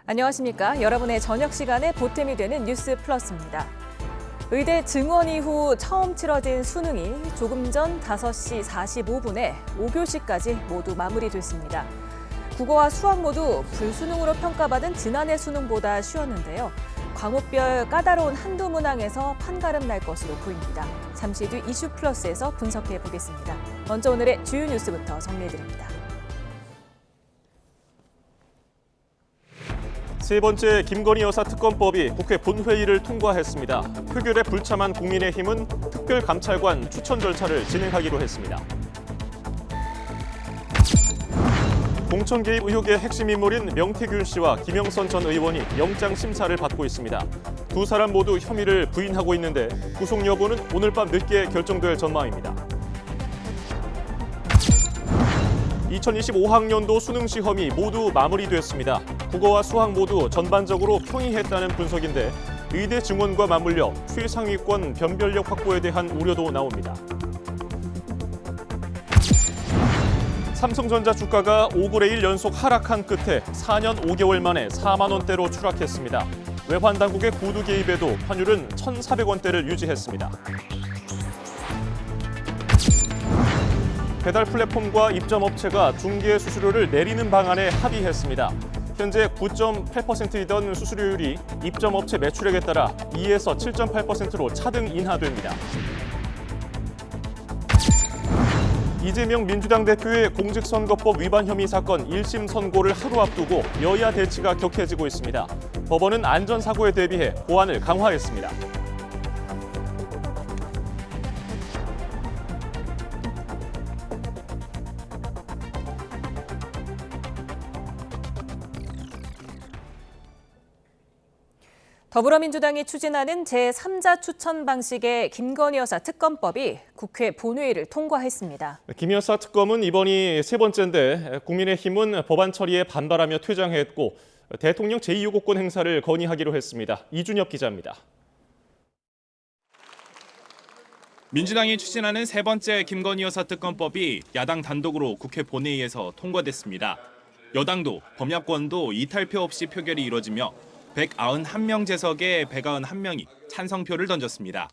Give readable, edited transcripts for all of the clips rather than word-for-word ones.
안녕하십니까. 여러분의 저녁 시간에 보탬이 되는 뉴스 플러스입니다. 의대 증원 이후 처음 치러진 수능이 조금 전 5시 45분에 5교시까지 모두 마무리됐습니다. 국어와 수학 모두 불수능으로 평가받은 지난해 수능보다 쉬웠는데요. 과목별 까다로운 한두 문항에서 판가름 날 것으로 보입니다. 잠시 뒤 이슈 플러스에서 분석해 보겠습니다. 먼저 오늘의 주요 뉴스부터 정리해드립니다. 세 번째 김건희 여사 특검법이 국회 본회의를 통과했습니다. 표결에 불참한 국민의힘은 특별감찰관 추천 절차를 진행하기로 했습니다. 공천 개입 의혹의 핵심 인물인 명태균 씨와 김영선 전 의원이 영장 심사를 받고 있습니다. 두 사람 모두 혐의를 부인하고 있는데 구속 여부는 오늘 밤 늦게 결정될 전망입니다. 2025학년도 수능 시험이 모두 마무리됐습니다. 국어와 수학 모두 전반적으로 평이했다는 분석인데 의대 증원과 맞물려 최상위권 변별력 확보에 대한 우려도 나옵니다. 삼성전자 주가가 5거래일 연속 하락한 끝에 4년 5개월 만에 4만 원대로 추락했습니다. 외환 당국의 고두 개입에도 환율은 1,400원대를 유지했습니다. 배달 플랫폼과 입점업체가 중개 수수료를 내리는 방안에 합의했습니다. 현재 9.8%이던 수수료율이 입점업체 매출액에 따라 2에서 7.8%로 차등 인하됩니다. 이재명 민주당 대표의 공직선거법 위반 혐의 사건 1심 선고를 하루 앞두고 여야 대치가 격해지고 있습니다. 법원은 안전사고에 대비해 보안을 강화했습니다. 더불어민주당이 추진하는 제3자 추천 방식의 김건희 여사 특검법이 국회 본회의를 통과했습니다. 김 여사 특검은 이번이 세 번째인데 국민의힘은 법안 처리에 반발하며 퇴장했고 대통령 제2요구권 행사를 건의하기로 했습니다. 이준엽 기자입니다. 민주당이 추진하는 세 번째 김건희 여사 특검법이 야당 단독으로 국회 본회의에서 통과됐습니다. 여당도 범야권도 이탈표 없이 표결이 이뤄지며 191명 재석에 191명이 찬성표를 던졌습니다.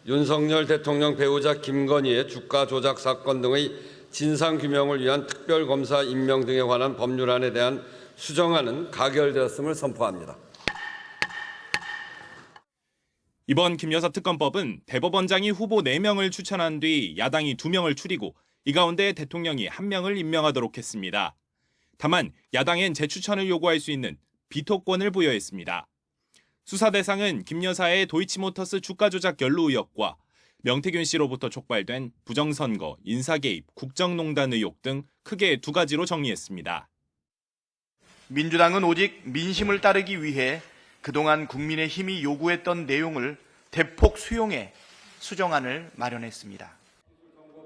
윤석열 대통령 배우자 김건희의 주가 조작 사건 등의 진상규명을 위한 특별검사 임명 등에 관한 법률안에 대한 수정안은 가결되었음을 선포합니다. 이번 김 여사 특검법은 대법원장이 후보 4명을 추천한 뒤 야당이 2명을 추리고 이 가운데 대통령이 1명을 임명하도록 했습니다. 다만 야당엔 재추천을 요구할 수 있는 비토권을 부여했습니다. 수사 대상은 김 여사의 도이치모터스 주가 조작 연루 의혹과 명태균 씨로부터 촉발된 부정선거, 인사개입, 국정농단 의혹 등 크게 2가지로 정리했습니다. 민주당은 오직 민심을 따르기 위해 그동안 국민의힘이 요구했던 내용을 대폭 수용해 수정안을 마련했습니다.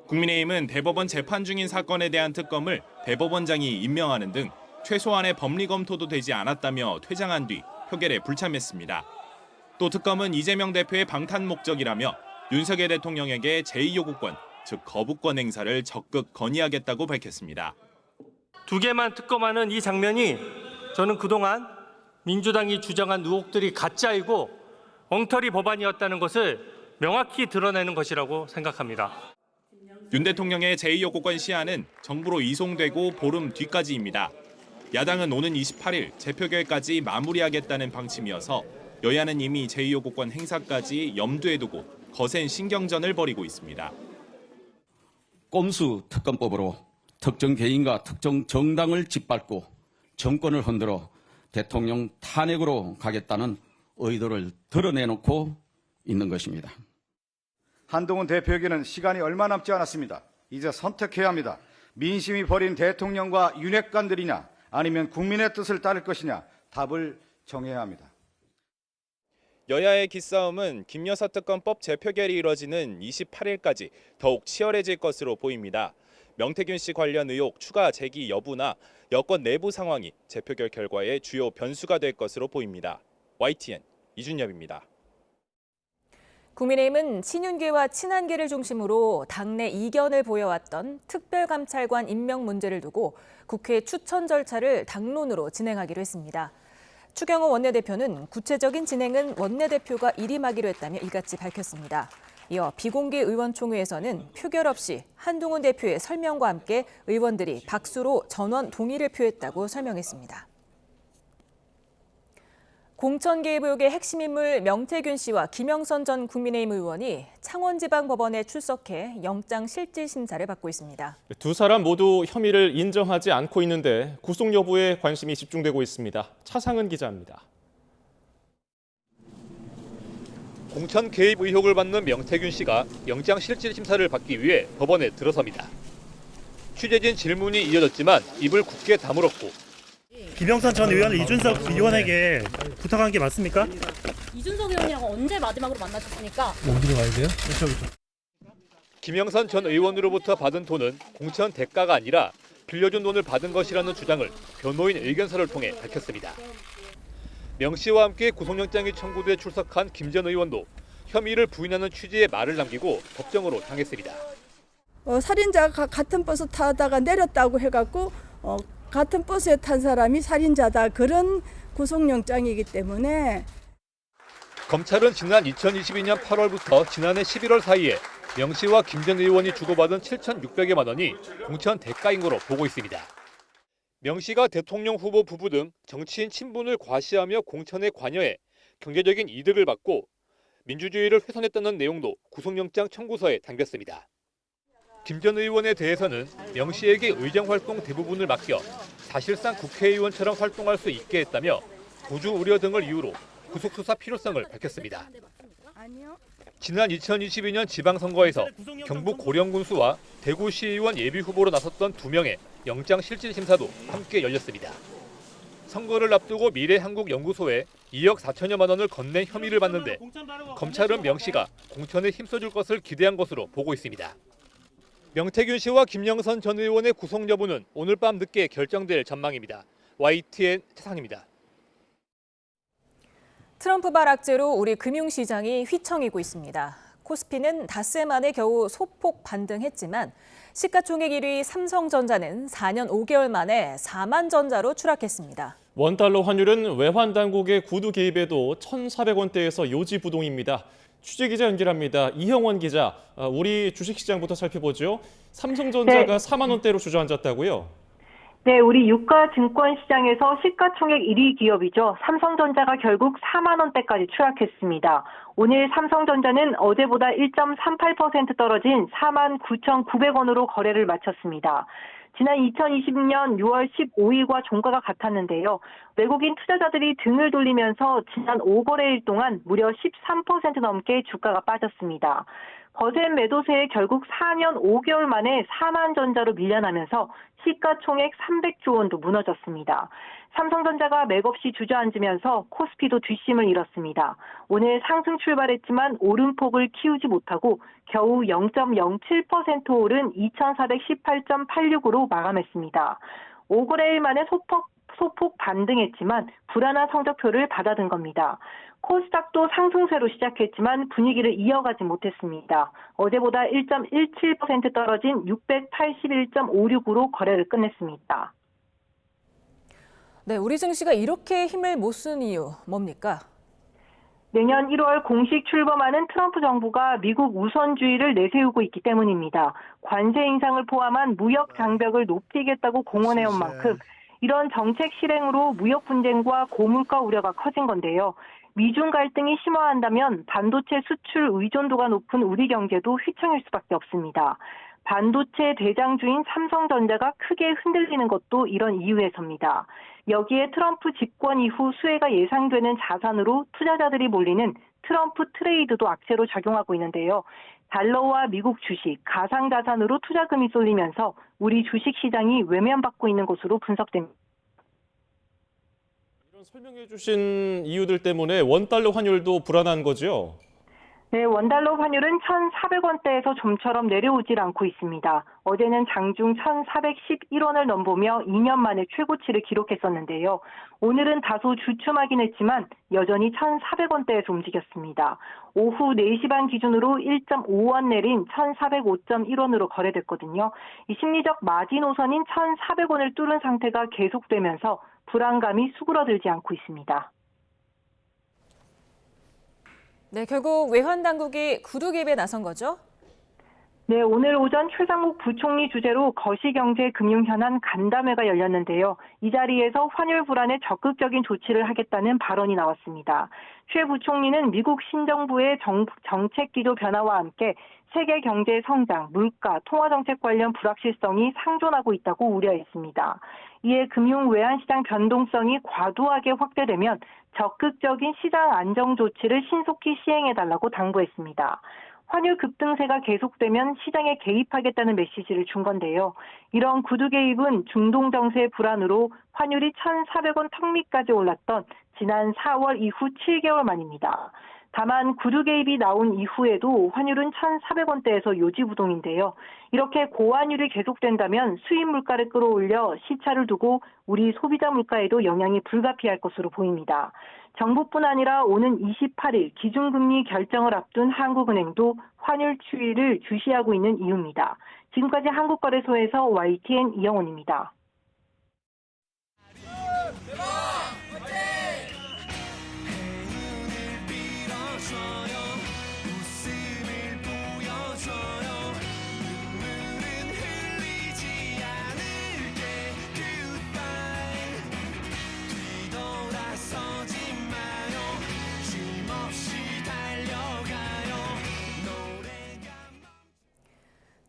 국민의힘은 대법원 재판 중인 사건에 대한 특검을 대법원장이 임명하는 등 최소한의 법리 검토도 되지 않았다며 퇴장한 뒤 표결에 불참했습니다. 또 특검은 이재명 대표의 방탄 목적이라며 윤석열 대통령에게 제2요구권, 즉 거부권 행사를 적극 건의하겠다고 밝혔습니다. 2개만 특검하는 이 장면이 저는 그동안 민주당이 주장한 의혹들이 가짜이고 엉터리 법안이었다는 것을 명확히 드러내는 것이라고 생각합니다. 윤 대통령의 제2요구권 시한은 정부로 이송되고 보름 뒤까지입니다. 야당은 오는 28일 재표결까지 마무리하겠다는 방침이어서 여야는 이미 제2요구권 행사까지 염두에 두고 거센 신경전을 벌이고 있습니다. 꼼수 특검법으로 특정 개인과 특정 정당을 짓밟고 정권을 흔들어 대통령 탄핵으로 가겠다는 의도를 드러내놓고 있는 것입니다. 한동훈 대표에게는 시간이 얼마 남지 않았습니다. 이제 선택해야 합니다. 민심이 버린 대통령과 윤핵관들이냐 아니면 국민의 뜻을 따를 것이냐 답을 정해야 합니다. 여야의 기싸움은 김 여사 특검법 재표결이 이뤄지는 28일까지 더욱 치열해질 것으로 보입니다. 명태균 씨 관련 의혹 추가 제기 여부나 여권 내부 상황이 재표결 결과의 주요 변수가 될 것으로 보입니다. YTN 이준엽입니다. 국민의힘은 친윤계와 친한계를 중심으로 당내 이견을 보여왔던 특별감찰관 임명 문제를 두고 국회 추천 절차를 당론으로 진행하기로 했습니다. 추경호 원내대표는 구체적인 진행은 원내대표가 일임하기로 했다며 이같이 밝혔습니다. 이어 비공개 의원총회에서는 표결 없이 한동훈 대표의 설명과 함께 의원들이 박수로 전원 동의를 표했다고 설명했습니다. 공천 개입 의혹의 핵심 인물 명태균 씨와 김영선 전 국민의힘 의원이 창원지방법원에 출석해 영장 실질 심사를 받고 있습니다. 두 사람 모두 혐의를 인정하지 않고 있는데 구속 여부에 관심이 집중되고 있습니다. 차상은 기자입니다. 공천 개입 의혹을 받는 명태균 씨가 영장 실질 심사를 받기 위해 법원에 들어섭니다. 취재진 질문이 이어졌지만 입을 굳게 다물었고 김영선 전 의원을 이준석 의원에게 부탁한 게 맞습니까? 이준석 의원이랑 언제 마지막으로 만나셨습니까? 어디로 가야 돼요? 김영선 전 의원으로부터 받은 돈은 공천 대가가 아니라 빌려준 돈을 받은 것이라는 주장을 변호인 의견서를 통해 밝혔습니다. 명 씨와 함께 구속영장이 청구돼 출석한 김 전 의원도 혐의를 부인하는 취지의 말을 남기고 법정으로 향했습니다. 살인자가 같은 버스 타다가 내렸다고 해갖고 같은 버스에 탄 사람이 살인자다, 그런 구속영장이기 때문에. 검찰은 지난 2022년 8월부터 지난해 11월 사이에 명 씨와 김 전 의원이 주고받은 7,600여만 원이 공천 대가인 거로 보고 있습니다. 명 씨가 대통령 후보 부부 등 정치인 친분을 과시하며 공천에 관여해 경제적인 이득을 받고 민주주의를 훼손했다는 내용도 구속영장 청구서에 담겼습니다. 김 전 의원에 대해서는 명 씨에게 의정활동 대부분을 맡겨 사실상 국회의원처럼 활동할 수 있게 했다며 도주 우려 등을 이유로 구속수사 필요성을 밝혔습니다. 지난 2022년 지방선거에서 경북 고령군수와 대구시의원 예비후보로 나섰던 2명의 영장 실질 심사도 함께 열렸습니다. 선거를 앞두고 미래한국연구소에 2억 4천여만 원을 건넨 혐의를 받는데 검찰은 명 씨가 공천에 힘써줄 것을 기대한 것으로 보고 있습니다. 명태균 씨와 김영선 전 의원의 구속 여부는 오늘 밤 늦게 결정될 전망입니다. YTN 최상입니다. 트럼프발 악재로 우리 금융시장이 휘청이고 있습니다. 코스피는 닷새 만에 겨우 소폭 반등했지만 시가총액 1위 삼성전자는 4년 5개월 만에 4만 전자로 추락했습니다. 원달러 환율은 외환 당국의 구두 개입에도 1,400원대에서 요지부동입니다. 취재기자 연결합니다. 이형원 기자, 우리 주식시장부터 살펴보죠. 삼성전자가 4만 원대로 주저앉았다고요? 네, 우리 유가 증권 시장에서 시가총액 1위 기업이죠. 삼성전자가 결국 4만 원대까지 추락했습니다. 오늘 삼성전자는 어제보다 1.38% 떨어진 4만 9,900원으로 거래를 마쳤습니다. 지난 2020년 6월 15일과 종가가 같았는데요. 외국인 투자자들이 등을 돌리면서 지난 5거래일 동안 무려 13% 넘게 주가가 빠졌습니다. 거센 매도세에 결국 4년 5개월 만에 4만 전자로 밀려나면서 시가총액 300조 원도 무너졌습니다. 삼성전자가 맥없이 주저앉으면서 코스피도 뒷심을 잃었습니다. 오늘 상승 출발했지만 오름폭을 키우지 못하고 겨우 0.07% 오른 2418.86으로 마감했습니다. 5거래일 만에 소폭 반등했지만 불안한 성적표를 받아든 겁니다. 코스닥도 상승세로 시작했지만 분위기를 이어가지 못했습니다. 어제보다 1.17% 떨어진 681.56으로 거래를 끝냈습니다. 네, 우리 증시가 이렇게 힘을 못 쓴 이유 뭡니까? 내년 1월 공식 출범하는 트럼프 정부가 미국 우선주의를 내세우고 있기 때문입니다. 관세 인상을 포함한 무역 장벽을 높이겠다고 공언해온 만큼 이런 정책 실행으로 무역 분쟁과 고물가 우려가 커진 건데요. 미중 갈등이 심화한다면 반도체 수출 의존도가 높은 우리 경제도 휘청일 수밖에 없습니다. 반도체 대장주인 삼성전자가 크게 흔들리는 것도 이런 이유에서입니다. 여기에 트럼프 집권 이후 수혜가 예상되는 자산으로 투자자들이 몰리는 트럼프 트레이드도 악재로 작용하고 있는데요. 달러와 미국 주식, 가상자산으로 투자금이 쏠리면서 우리 주식시장이 외면받고 있는 것으로 분석됩니다. 이런 설명해 주신 이유들 때문에 원달러 환율도 불안한 거죠? 네, 원달러 환율은 1,400원대에서 좀처럼 내려오질 않고 있습니다. 어제는 장중 1,411원을 넘보며 2년 만에 최고치를 기록했었는데요. 오늘은 다소 주춤하긴 했지만 여전히 1,400원대에서 움직였습니다. 오후 4시 반 기준으로 1.5원 내린 1,405.1원으로 거래됐거든요. 이 심리적 마지노선인 1,400원을 뚫은 상태가 계속되면서 불안감이 수그러들지 않고 있습니다. 네, 결국 외환 당국이 구두 개입에 나선 거죠? 네, 오늘 오전 최상목 부총리 주재로 거시경제금융현안 간담회가 열렸는데요. 이 자리에서 환율 불안에 적극적인 조치를 하겠다는 발언이 나왔습니다. 최 부총리는 미국 신정부의 정책 기조 변화와 함께 세계 경제 성장, 물가, 통화정책 관련 불확실성이 상존하고 있다고 우려했습니다. 이에 금융 외환시장 변동성이 과도하게 확대되면 적극적인 시장 안정 조치를 신속히 시행해달라고 당부했습니다. 환율 급등세가 계속되면 시장에 개입하겠다는 메시지를 준 건데요. 이런 구두 개입은 중동 정세 불안으로 환율이 1,400원 턱 밑까지 올랐던 지난 4월 이후 7개월 만입니다. 다만 구두 개입이 나온 이후에도 환율은 1,400원대에서 요지부동인데요. 이렇게 고환율이 계속된다면 수입 물가를 끌어올려 시차를 두고 우리 소비자 물가에도 영향이 불가피할 것으로 보입니다. 정부뿐 아니라 오는 28일 기준금리 결정을 앞둔 한국은행도 환율 추이를 주시하고 있는 이유입니다. 지금까지 한국거래소에서 YTN 이영훈입니다.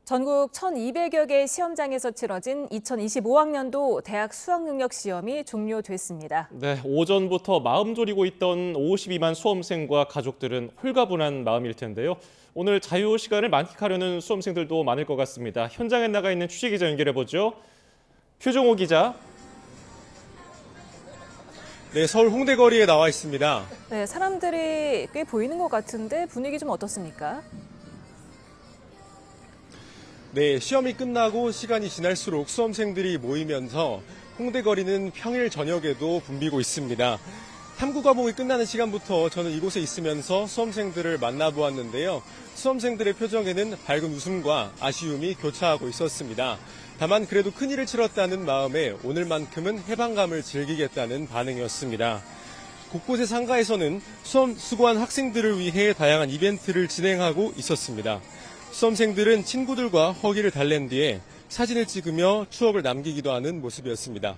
전국 1,200여 개 시험장에서 치러진 2025학년도 대학 수학능력 시험이 종료됐습니다. 네, 오전부터 마음 졸이고 있던 52만 수험생과 가족들은 홀가분한 마음일 텐데요. 오늘 자유 시간을 만끽하려는 수험생들도 많을 것 같습니다. 현장에 나가 있는 취재기자 연결해보죠. 표정호 기자. 네, 서울 홍대 거리에 나와 있습니다. 네, 사람들이 꽤 보이는 것 같은데 분위기 좀 어떻습니까? 네, 시험이 끝나고 시간이 지날수록 수험생들이 모이면서 홍대 거리는 평일 저녁에도 붐비고 있습니다. 탐구 과목이 끝나는 시간부터 저는 이곳에 있으면서 수험생들을 만나보았는데요. 수험생들의 표정에는 밝은 웃음과 아쉬움이 교차하고 있었습니다. 다만 그래도 큰일을 치렀다는 마음에 오늘만큼은 해방감을 즐기겠다는 반응이었습니다. 곳곳의 상가에서는 수험 수고한 학생들을 위해 다양한 이벤트를 진행하고 있었습니다. 수험생들은 친구들과 허기를 달랜 뒤에 사진을 찍으며 추억을 남기기도 하는 모습이었습니다.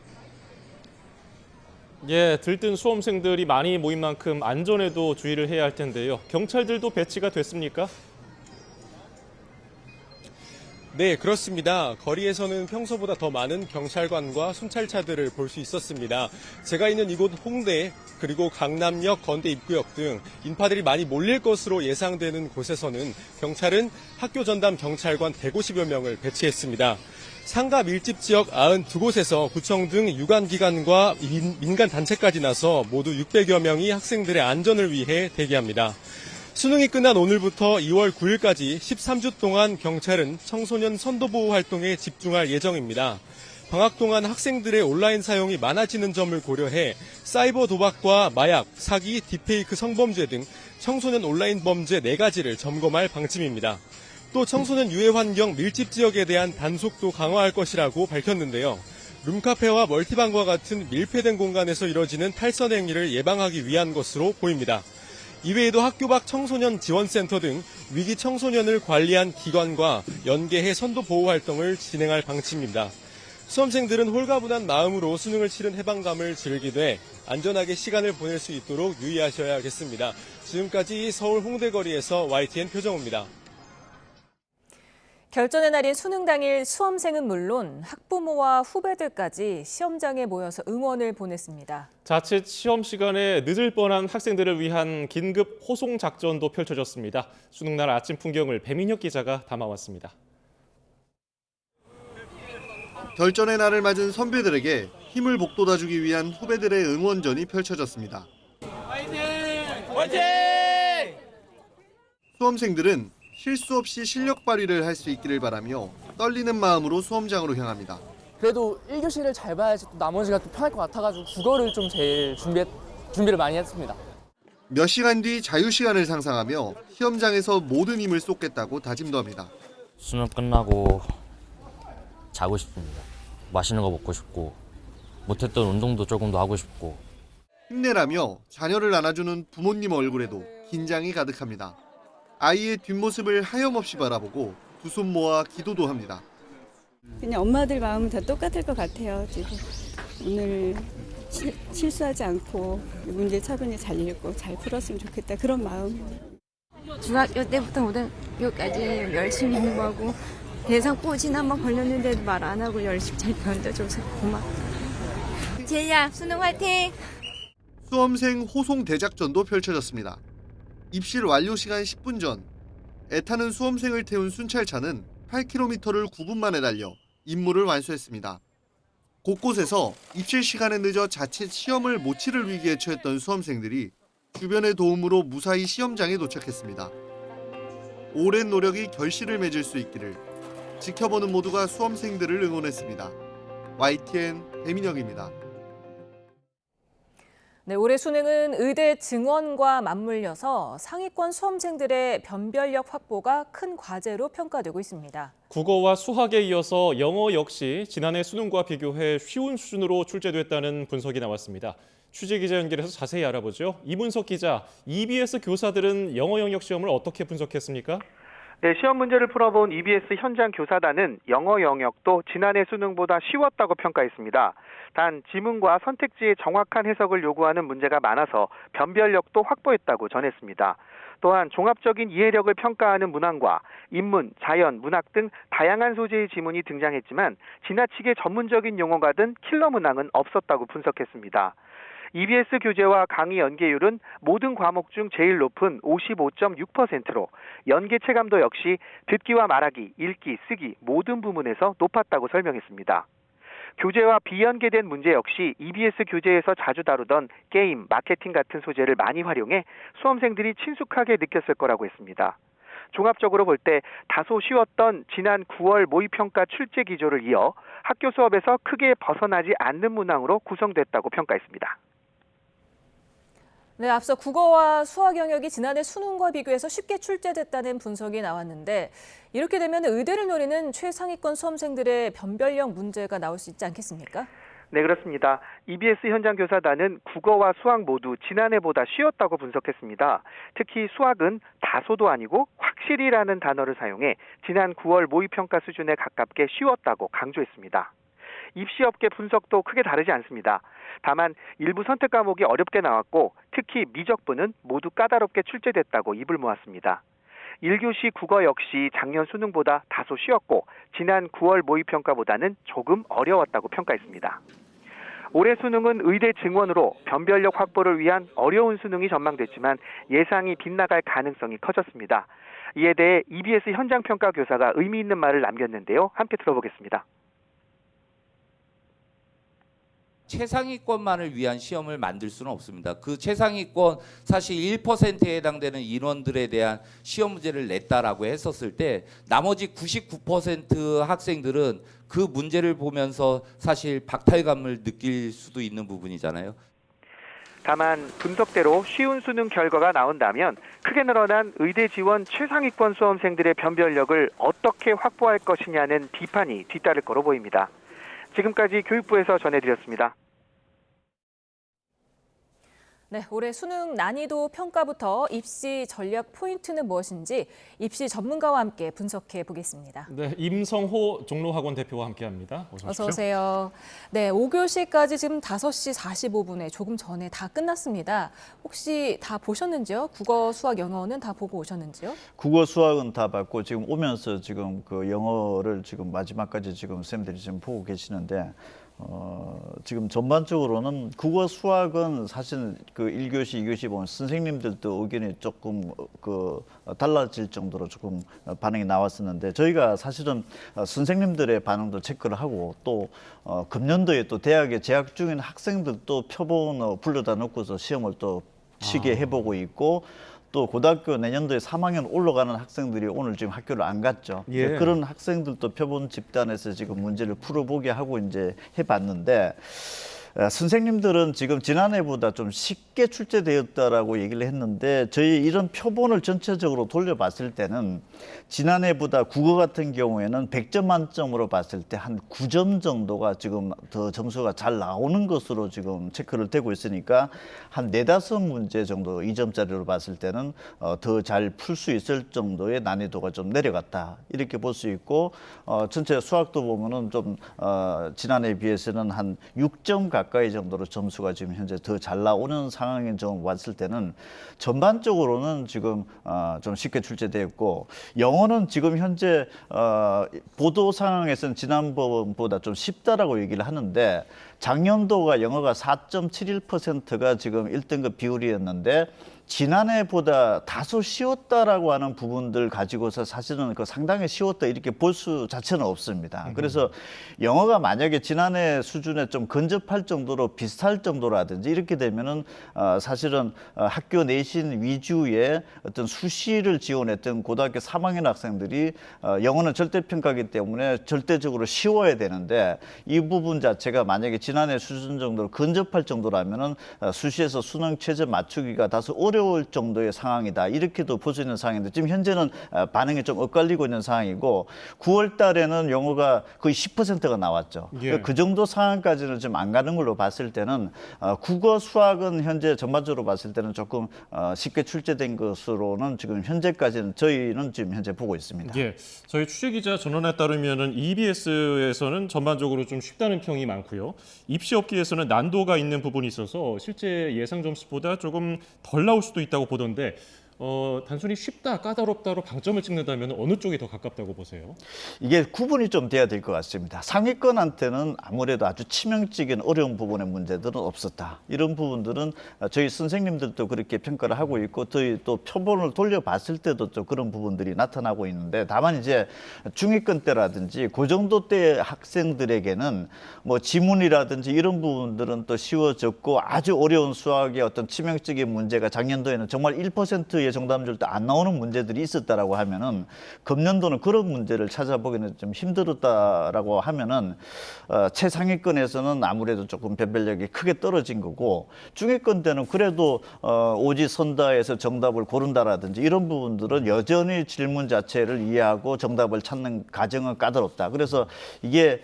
예, 들뜬 수험생들이 많이 모인 만큼 안전에도 주의를 해야 할 텐데요. 경찰들도 배치가 됐습니까? 네, 그렇습니다. 거리에서는 평소보다 더 많은 경찰관과 순찰차들을 볼 수 있었습니다. 제가 있는 이곳 홍대 그리고 강남역, 건대 입구역 등 인파들이 많이 몰릴 것으로 예상되는 곳에서는 경찰은 학교 전담 경찰관 150여 명을 배치했습니다. 상가 밀집 지역 92곳에서 구청 등 유관기관과 민간 단체까지 나서 모두 600여 명이 학생들의 안전을 위해 대기합니다. 수능이 끝난 오늘부터 2월 9일까지 13주 동안 경찰은 청소년 선도보호 활동에 집중할 예정입니다. 방학 동안 학생들의 온라인 사용이 많아지는 점을 고려해 사이버 도박과 마약, 사기, 딥페이크 성범죄 등 청소년 온라인 범죄 4가지를 점검할 방침입니다. 또 청소년 유해 환경 밀집 지역에 대한 단속도 강화할 것이라고 밝혔는데요. 룸카페와 멀티방과 같은 밀폐된 공간에서 이뤄지는 탈선 행위를 예방하기 위한 것으로 보입니다. 이외에도 학교 밖 청소년 지원센터 등 위기 청소년을 관리한 기관과 연계해 선도 보호 활동을 진행할 방침입니다. 수험생들은 홀가분한 마음으로 수능을 치른 해방감을 즐기되 안전하게 시간을 보낼 수 있도록 유의하셔야겠습니다. 지금까지 서울 홍대거리에서 YTN 표정호입니다. 결전의 날인 수능 당일 수험생은 물론 학부모와 후배들까지 시험장에 모여서 응원을 보냈습니다. 자칫 시험 시간에 늦을 뻔한 학생들을 위한 긴급 호송 작전도 펼쳐졌습니다. 수능날 아침 풍경을 배민혁 기자가 담아왔습니다. 결전의 날을 맞은 선배들에게 힘을 북돋아주기 위한 후배들의 응원전이 펼쳐졌습니다. 화이팅! 화이팅! 수험생들은 실수 없이 실력 발휘를 할 수 있기를 바라며 떨리는 마음으로 수험장으로 향합니다. 그래도 1교시를 잘 봐야지 또 나머지가 또 편할 것 같아가지고 국어를 좀 제일 준비를 많이 했습니다. 몇 시간 뒤 자유시간을 상상하며 시험장에서 모든 힘을 쏟겠다고 다짐도 합니다. 수능 끝나고 자고 싶습니다. 맛있는 거 먹고 싶고 못했던 운동도 조금 더 하고 싶고. 힘내라며 자녀를 안아주는 부모님 얼굴에도 긴장이 가득합니다. 아이의 뒷모습을 하염없이 바라보고 두 손 모아 기도도 합니다. 그냥 엄마들 마음은 다 똑같을 것 같아요. 지금 오늘 실수하지 않고 문제 차분히 잘 읽고 잘 풀었으면 좋겠다 그런 마음. 중학교 때부터 고등학교까지 열심히 공부하고 대상 꼬진 한번 걸렸는데도 말 안 하고 열심히 잘 견뎌줘서 고맙다. 제이야 수능 화이팅! 수험생 호송 대작전도 펼쳐졌습니다. 입실 완료 시간 10분 전 애타는 수험생을 태운 순찰차는 8km를 9분 만에 달려 임무를 완수했습니다. 곳곳에서 입실 시간에 늦어 자칫 시험을 못 치를 위기에 처했던 수험생들이 주변의 도움으로 무사히 시험장에 도착했습니다. 오랜 노력이 결실을 맺을 수 있기를 지켜보는 모두가 수험생들을 응원했습니다. YTN 배민혁입니다. 네, 올해 수능은 의대 증원과 맞물려서 상위권 수험생들의 변별력 확보가 큰 과제로 평가되고 있습니다. 국어와 수학에 이어서 영어 역시 지난해 수능과 비교해 쉬운 수준으로 출제됐다는 분석이 나왔습니다. 취재 기자 연결해서 자세히 알아보죠. 이문석 기자, EBS 교사들은 영어 영역 시험을 어떻게 분석했습니까? 네, 시험 문제를 풀어본 EBS 현장 교사단은 영어 영역도 지난해 수능보다 쉬웠다고 평가했습니다. 단 지문과 선택지의 정확한 해석을 요구하는 문제가 많아서 변별력도 확보했다고 전했습니다. 또한 종합적인 이해력을 평가하는 문항과 인문, 자연, 문학 등 다양한 소재의 지문이 등장했지만 지나치게 전문적인 용어가 든 킬러 문항은 없었다고 분석했습니다. EBS 교재와 강의 연계율은 모든 과목 중 제일 높은 55.6%로 연계 체감도 역시 듣기와 말하기, 읽기, 쓰기 모든 부문에서 높았다고 설명했습니다. 교재와 비연계된 문제 역시 EBS 교재에서 자주 다루던 게임, 마케팅 같은 소재를 많이 활용해 수험생들이 친숙하게 느꼈을 거라고 했습니다. 종합적으로 볼 때 다소 쉬웠던 지난 9월 모의평가 출제 기조를 이어 학교 수업에서 크게 벗어나지 않는 문항으로 구성됐다고 평가했습니다. 네, 앞서 국어와 수학 영역이 지난해 수능과 비교해서 쉽게 출제됐다는 분석이 나왔는데 이렇게 되면 의대를 노리는 최상위권 수험생들의 변별력 문제가 나올 수 있지 않겠습니까? 네, 그렇습니다. EBS 현장 교사단은 국어와 수학 모두 지난해보다 쉬웠다고 분석했습니다. 특히 수학은 다소도 아니고 확실히라는 단어를 사용해 지난 9월 모의평가 수준에 가깝게 쉬웠다고 강조했습니다. 입시업계 분석도 크게 다르지 않습니다. 다만 일부 선택 과목이 어렵게 나왔고 특히 미적분은 모두 까다롭게 출제됐다고 입을 모았습니다. 1교시 국어 역시 작년 수능보다 다소 쉬웠고 지난 9월 모의평가보다는 조금 어려웠다고 평가했습니다. 올해 수능은 의대 증원으로 변별력 확보를 위한 어려운 수능이 전망됐지만 예상이 빗나갈 가능성이 커졌습니다. 이에 대해 EBS 현장평가 교사가 의미 있는 말을 남겼는데요. 함께 들어보겠습니다. 최상위권만을 위한 시험을 만들 수는 없습니다. 그 최상위권 사실 1%에 해당되는 인원들에 대한 시험 문제를 냈다라고 했었을 때 나머지 99% 학생들은 그 문제를 보면서 사실 박탈감을 느낄 수도 있는 부분이잖아요. 다만 분석대로 쉬운 수능 결과가 나온다면 크게 늘어난 의대 지원 최상위권 수험생들의 변별력을 어떻게 확보할 것이냐는 비판이 뒤따를 거로 보입니다. 지금까지 교육부에서 전해드렸습니다. 네, 올해 수능 난이도 평가부터 입시 전략 포인트는 무엇인지 입시 전문가와 함께 분석해 보겠습니다. 네, 임성호 종로학원 대표와 함께합니다. 어서 오세요. 네, 5교시까지 지금 5시 45분에 조금 전에 다 끝났습니다. 혹시 다 보셨는지요? 국어, 수학, 영어는 다 보고 오셨는지요? 국어, 수학은 다 봤고 지금 오면서 지금 그 영어를 지금 마지막까지 지금 쌤들이 지금 보고 계시는데 지금 전반적으로는 국어, 수학은 사실 그 1교시, 2교시 보면 선생님들도 의견이 조금 달라질 정도로 조금 반응이 나왔었는데 저희가 사실은 선생님들의 반응도 체크를 하고 또 금년도에 또 대학에 재학 중인 학생들도 표본 불러다 놓고서 시험을 또 치게 해보고 있고 또 고등학교 내년도에 3학년 올라가는 학생들이 오늘 지금 학교를 안 갔죠. 예. 그런 학생들도 표본 집단에서 지금 문제를 풀어보게 하고 이제 해봤는데 선생님들은 지금 지난해보다 좀 쉽게 출제되었다라고 얘기를 했는데 저희 이런 표본을 전체적으로 돌려봤을 때는 지난해보다 국어 같은 경우에는 100점 만점으로 봤을 때 한 9점 정도가 지금 더 점수가 잘 나오는 것으로 지금 체크를 되고 있으니까 한 4-5문제 정도 2점짜리로 봤을 때는 더 잘 풀 수 있을 정도의 난이도가 좀 내려갔다 이렇게 볼 수 있고 전체 수학도 보면은 좀 지난해에 비해서는 한 6점 가까이 정도로 점수가 지금 현재 더 잘 나오는 상황에 좀 왔을 때는 전반적으로는 지금 좀 쉽게 출제되었고 영어는 지금 현재 보도 상황에서는 지난번보다 좀 쉽다라고 얘기를 하는데 작년도가 영어가 4.71%가 지금 1등급 비율이었는데 지난해보다 다소 쉬웠다라고 하는 부분들 가지고서 사실은 그 상당히 쉬웠다 이렇게 볼 수 자체는 없습니다. 그래서 영어가 만약에 지난해 수준에 좀 근접할 정도로 비슷할 정도라든지 이렇게 되면은 사실은 학교 내신 위주의 어떤 수시를 지원했던 고등학교 3학년 학생들이 영어는 절대평가이기 때문에 절대적으로 쉬워야 되는데 이 부분 자체가 만약에 지난해 수준 정도로 근접할 정도라면은 수시에서 수능 최저 맞추기가 다소 어려울 정도의 상황이다. 이렇게도 볼 수 있는 상황인데 지금 현재는 반응이 좀 엇갈리고 있는 상황이고 9월 달에는 영어가 거의 10%가 나왔죠. 예. 그 정도 상황까지는 좀 안 가는 걸로 봤을 때는 국어 수학은 현재 전반적으로 봤을 때는 조금 쉽게 출제된 것으로는 지금 현재까지는 저희는 지금 현재 보고 있습니다. 예, 저희 취재기자 전원에 따르면은 EBS에서는 전반적으로 좀 쉽다는 평이 많고요. 입시업계에서는 난도가 있는 부분이 있어서 실제 예상 점수보다 조금 덜 나올 수도 있다고 보던데 단순히 쉽다, 까다롭다로 방점을 찍는다면 어느 쪽이 더 가깝다고 보세요? 이게 구분이 좀 돼야 될 것 같습니다. 상위권한테는 아무래도 아주 치명적인 어려운 부분의 문제들은 없었다. 이런 부분들은 저희 선생님들도 그렇게 평가를 하고 있고 저희 또 표본을 돌려봤을 때도 좀 그런 부분들이 나타나고 있는데 다만 이제 중위권 때라든지 그 정도 때 학생들에게는 뭐 지문이라든지 이런 부분들은 또 쉬워졌고 아주 어려운 수학의 어떤 치명적인 문제가 작년도에는 정말 1%의 정답률도 안 나오는 문제들이 있었다라고 하면은 금년도는 그런 문제를 찾아보기는 좀 힘들었다라고 하면은 최상위권에서는 아무래도 조금 변별력이 크게 떨어진 거고 중위권 때는 그래도 오지선다에서 정답을 고른다라든지 이런 부분들은 여전히 질문 자체를 이해하고 정답을 찾는 과정은 까다롭다. 그래서 이게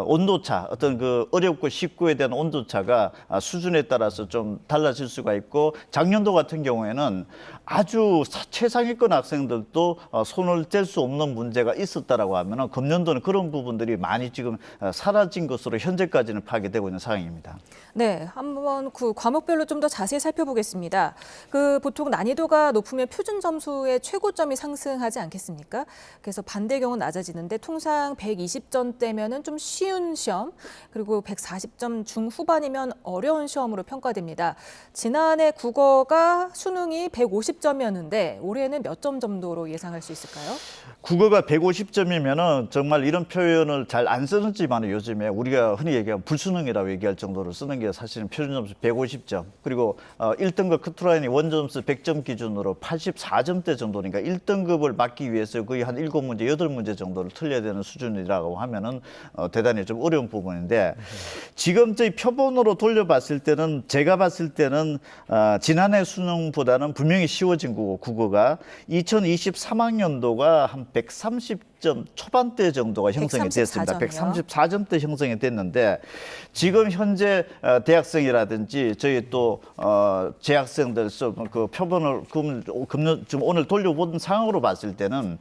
온도차 어떤 그 어렵고 쉽고에 대한 온도차가 수준에 따라서 좀 달라질 수가 있고 작년도 같은 경우에는 아주 최상위권 학생들도 손을 뗄 수 없는 문제가 있었다라고 하면은 금년도는 그런 부분들이 많이 지금 사라진 것으로 현재까지는 파악되고 있는 상황입니다. 네, 한번 그 과목별로 좀 더 자세히 살펴보겠습니다. 그 보통 난이도가 높으면 표준 점수의 최고점이 상승하지 않겠습니까? 그래서 반대 경우는 낮아지는데 통상 120점대면은 좀 쉬운 시험, 그리고 140점 중후반이면 어려운 시험으로 평가됩니다. 지난해 국어가 수능이 150점이었는데 올해는 몇 점 정도로 예상할 수 있을까요? 국어가 150점이면은 정말 이런 표현을 잘 안 쓰는지만 요즘에 우리가 흔히 얘기하면 불수능이라고 얘기할 정도로 쓰는 게 사실은 표준 점수 150점. 그리고 1등급 커트라인이 원점수 100점 기준으로 84점대 정도니까 1등급을 맞기 위해서 거의 한 7문제, 8문제 정도를 틀려야 되는 수준이라고 하면은 대단히 좀 어려운 부분인데 지금 저희 표본으로 돌려봤을 때는 제가 봤을 때는 지난해 수능보다는 분명히 쉬워진 거고 국어가 2023학년도가 한 130점 초반대 정도가 형성이 됐습니다. 134점대 형성이 됐는데 지금 현재 대학생이라든지 저희 또 재학생들 그 표본을 좀 오늘 돌려본 상황으로 봤을 때는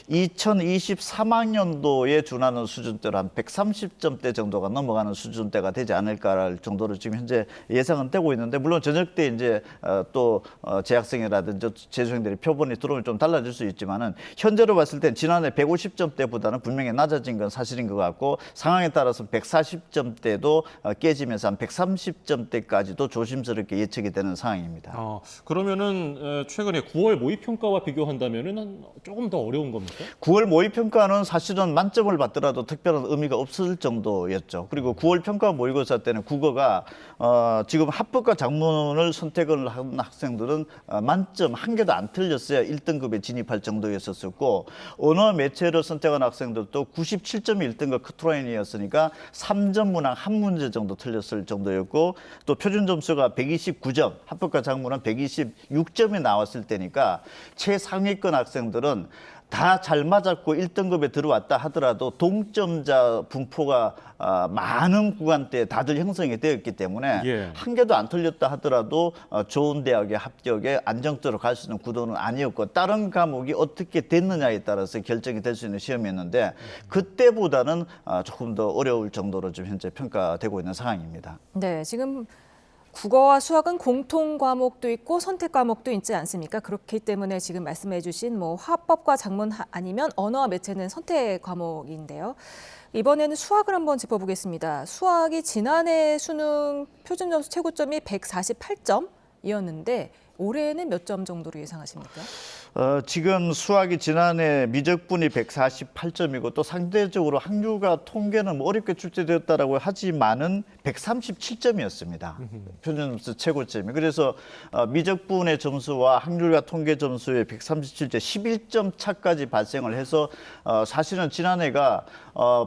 2023학년도에 준하는 수준대로 한 130점대 정도가 넘어가는 수준대가 되지 않을까 정도로 지금 현재 예상은 되고 있는데 물론 저녁 때 이제 또 재학생이라든지 재수생들이 표본이 들어오면 좀 달라질 수 있지만은 현재로 봤을 땐 지난해 150점대보다는 분명히 낮아진 건 사실인 것 같고 상황에 따라서 140점대도 깨지면서 한 130점대까지도 조심스럽게 예측이 되는 상황입니다. 그러면은 최근에 9월 모의평가와 비교한다면은 조금 더 어려운 겁니까? 9월 모의평가는 사실은 만점을 받더라도 특별한 의미가 없을 정도였죠. 그리고 9월 평가 모의고사 때는 국어가 지금 합법과 작문을 선택을 한 학생들은 만점 한 개도 안 틀렸어야 1등급에 진입할 정도였었고 언어 매체를 미래를 선택한 학생들도 97점이 1등급 커트라인이었으니까 3점 문항 한 문제 정도 틀렸을 정도였고 또 표준 점수가 129점, 합격과 작문은 126점이 나왔을 때니까 최상위권 학생들은 다 잘 맞았고 1등급에 들어왔다 하더라도 동점자 분포가 많은 구간대에 다들 형성이 되었기 때문에 예. 한 개도 안 틀렸다 하더라도 좋은 대학에 합격에 안정적으로 갈 수 있는 구도는 아니었고 다른 과목이 어떻게 됐느냐에 따라서 결정이 될 수 있는 시험이었는데 그때보다는 조금 더 어려울 정도로 지금 현재 평가되고 있는 상황입니다. 네, 지금 국어와 수학은 공통 과목도 있고 선택 과목도 있지 않습니까? 그렇기 때문에 지금 말씀해 주신 뭐 화법과 작문 아니면 언어와 매체는 선택 과목인데요. 이번에는 수학을 한번 짚어보겠습니다. 수학이 지난해 수능 표준 점수 최고점이 148점이었는데 올해는 몇 점 정도로 예상하십니까? 지금 수학이 지난해 미적분이 148점이고 또 상대적으로 학률과 통계는 뭐 어렵게 출제되었다라고 하지만은 137점이었습니다. 표준점수 최고점이. 그래서 미적분의 점수와 학률과 통계 점수의 137점, 11점 차까지 발생을 해서 사실은 지난해가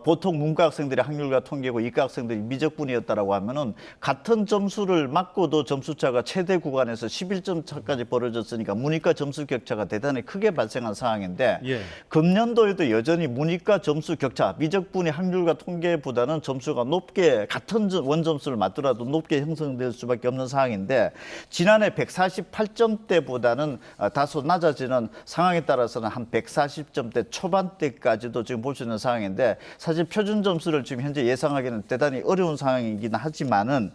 보통 문과 학생들이 학률과 통계고 이과 학생들이 미적분이었다라고 하면은 같은 점수를 맞고도 점수차가 최대 구간에서 11점 차까지 벌어졌으니까 문이과 점수 격차가 대단히 크게 발생한 상황인데 예. 금년도에도 여전히 문이과 점수 격차, 미적분이 학률과 통계보다는 점수가 높게 같은 원점수를 맞더라도 높게 형성될 수밖에 없는 상황인데 지난해 148점대보다는 다소 낮아지는 상황에 따라서는 한 140점대 초반대까지도 지금 볼 수 있는 상황인데 사실 표준 점수를 지금 현재 예상하기는 대단히 어려운 상황이긴 하지만은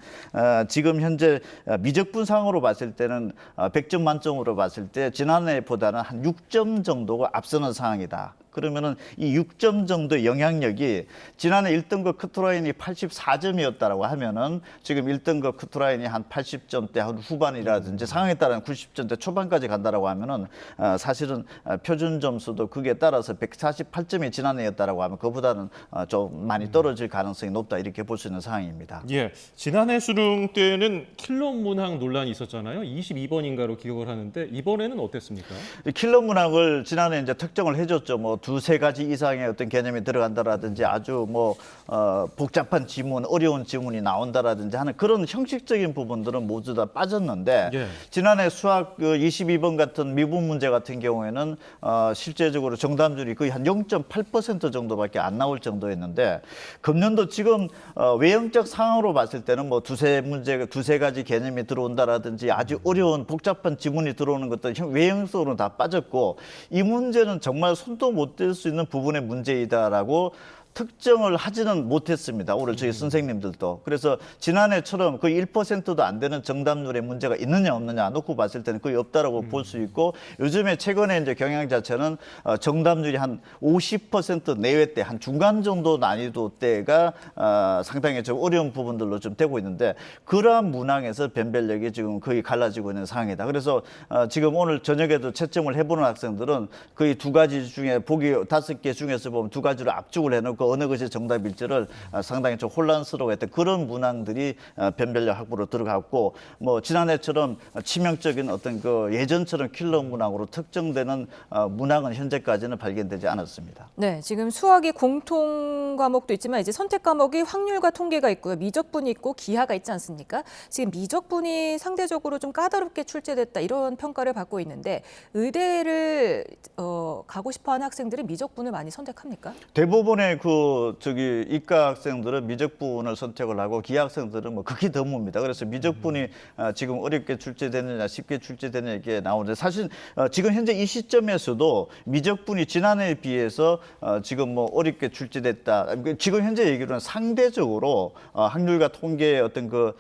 지금 현재 미적분상으로 봤을 때는 100점 만점으로 봤을 때 지난해보다는 한 6점 정도가 앞서는 상황이다. 그러면은 이 6점 정도의 영향력이 지난해 1등급 커트라인이 84점이었다라고 하면은 지금 1등급 커트라인이 한 80점대 한 후반이라든지 상황에 따라서 90점대 초반까지 간다라고 하면은 사실은 표준 점수도 그게 따라서 148점이 지난해였다라고 하면 그보다는 좀 많이 떨어질 가능성이 높다 이렇게 볼 수 있는 상황입니다. 예, 지난해 수능 때는 킬러 문항 논란이 있었잖아요. 22번인가로 기억을 하는데 이번에는 어땠습니까? 킬러 문항을 지난해 이제 특정을 해줬죠. 뭐 두세 가지 이상의 어떤 개념이 들어간다라든지 아주 뭐 복잡한 지문, 어려운 지문이 나온다라든지 하는 그런 형식적인 부분들은 모두 다 빠졌는데 예. 지난해 수학 22번 같은 미분 문제 같은 경우에는 실제적으로 정답률이 거의 한 0.8% 정도밖에 안 나올 정도였는데 금년도 지금 외형적 상황으로 봤을 때는 뭐 두세 가지 개념이 들어온다라든지 아주 어려운 복잡한 지문이 들어오는 것도 외형적으로 다 빠졌고 이 문제는 정말 손도 못 댈 수 있는 부분의 문제이다라고 특정을 하지는 못했습니다. 올해 저희 선생님들도. 그래서 지난해처럼 거의 1%도 안 되는 정답률의 문제가 있느냐 없느냐 놓고 봤을 때는 거의 없다라고 볼 수 있고 요즘에 최근에 이제 경향 자체는 정답률이 한 50% 내외대 한 중간 정도 난이도대가 상당히 좀 어려운 부분들로 좀 되고 있는데 그러한 문항에서 변별력이 지금 거의 갈라지고 있는 상황이다. 그래서 지금 오늘 저녁에도 채점을 해보는 학생들은 거의 두 가지 중에 보기 5개 중에서 보면 두 가지를 압축을 해놓고 어느 것이 정답일지를 상당히 좀 혼란스러워했던 그런 문항들이 변별력 확보로 들어갔고 뭐 지난해처럼 치명적인 어떤 그 예전처럼 킬러 문항으로 특정되는 문항은 현재까지는 발견되지 않았습니다. 네, 지금 수학이 공통 과목도 있지만 이제 선택 과목이 확률과 통계가 있고요. 미적분이 있고 기하가 있지 않습니까? 지금 미적분이 상대적으로 좀 까다롭게 출제됐다 이런 평가를 받고 있는데 의대를 가고 싶어하는 학생들은 미적분을 많이 선택합니까? 대부분의 이과 학생들은 미적분을 선택을 하고 기하 학생들은 뭐 극히 드뭅니다. 그래서 미적분이 지금 어렵게 출제되느냐 쉽게 되느냐 이게 나오는데 사실 지금 현재 이 시점에서도 미적분이 지난해에 비해서 지금 뭐 어렵게 출제됐다. 지금 현재 얘기로는 상대적으로 학률과 통계의 어떤 그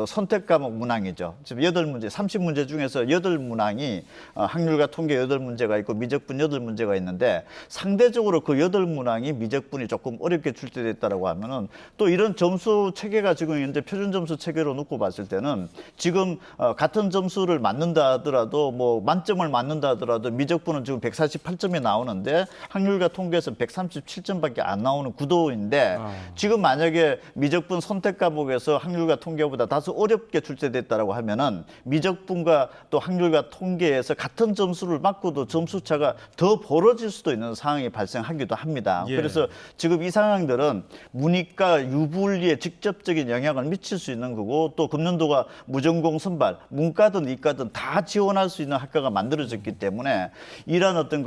선택 과목 문항이죠. 지금 8문제, 30문제 중에서 8문항이 학률과 통계 8문제가 있고 미적분 8문제가 있는데 상대적으로 그 8문항이 미적분이 조금 어렵게 출제됐다라고 하면은 또 이런 점수 체계가 지금 현재 표준 점수 체계로 놓고 봤을 때는 지금 같은 점수를 맞는다 하더라도 뭐 만점을 맞는다 하더라도 미적분은 지금 148점이 나오는데 확률과 통계에서 137점밖에 안 나오는 구도인데 지금 만약에 미적분 선택 과목에서 확률과 통계보다 다소 어렵게 출제됐다라고 하면은 미적분과 또 확률과 통계에서 같은 점수를 맞고도 점수 차가 더 벌어질 수도 있는 상황이 발생하기도 합니다. 예. 그래서 지금 이 상황들은 문이과 유불리에 직접적인 영향을 미칠 수 있는 거고 또 금년도가 무전공 선발, 문과든 이과든 다 지원할 수 있는 학과가 만들어졌기 때문에 이러한 어떤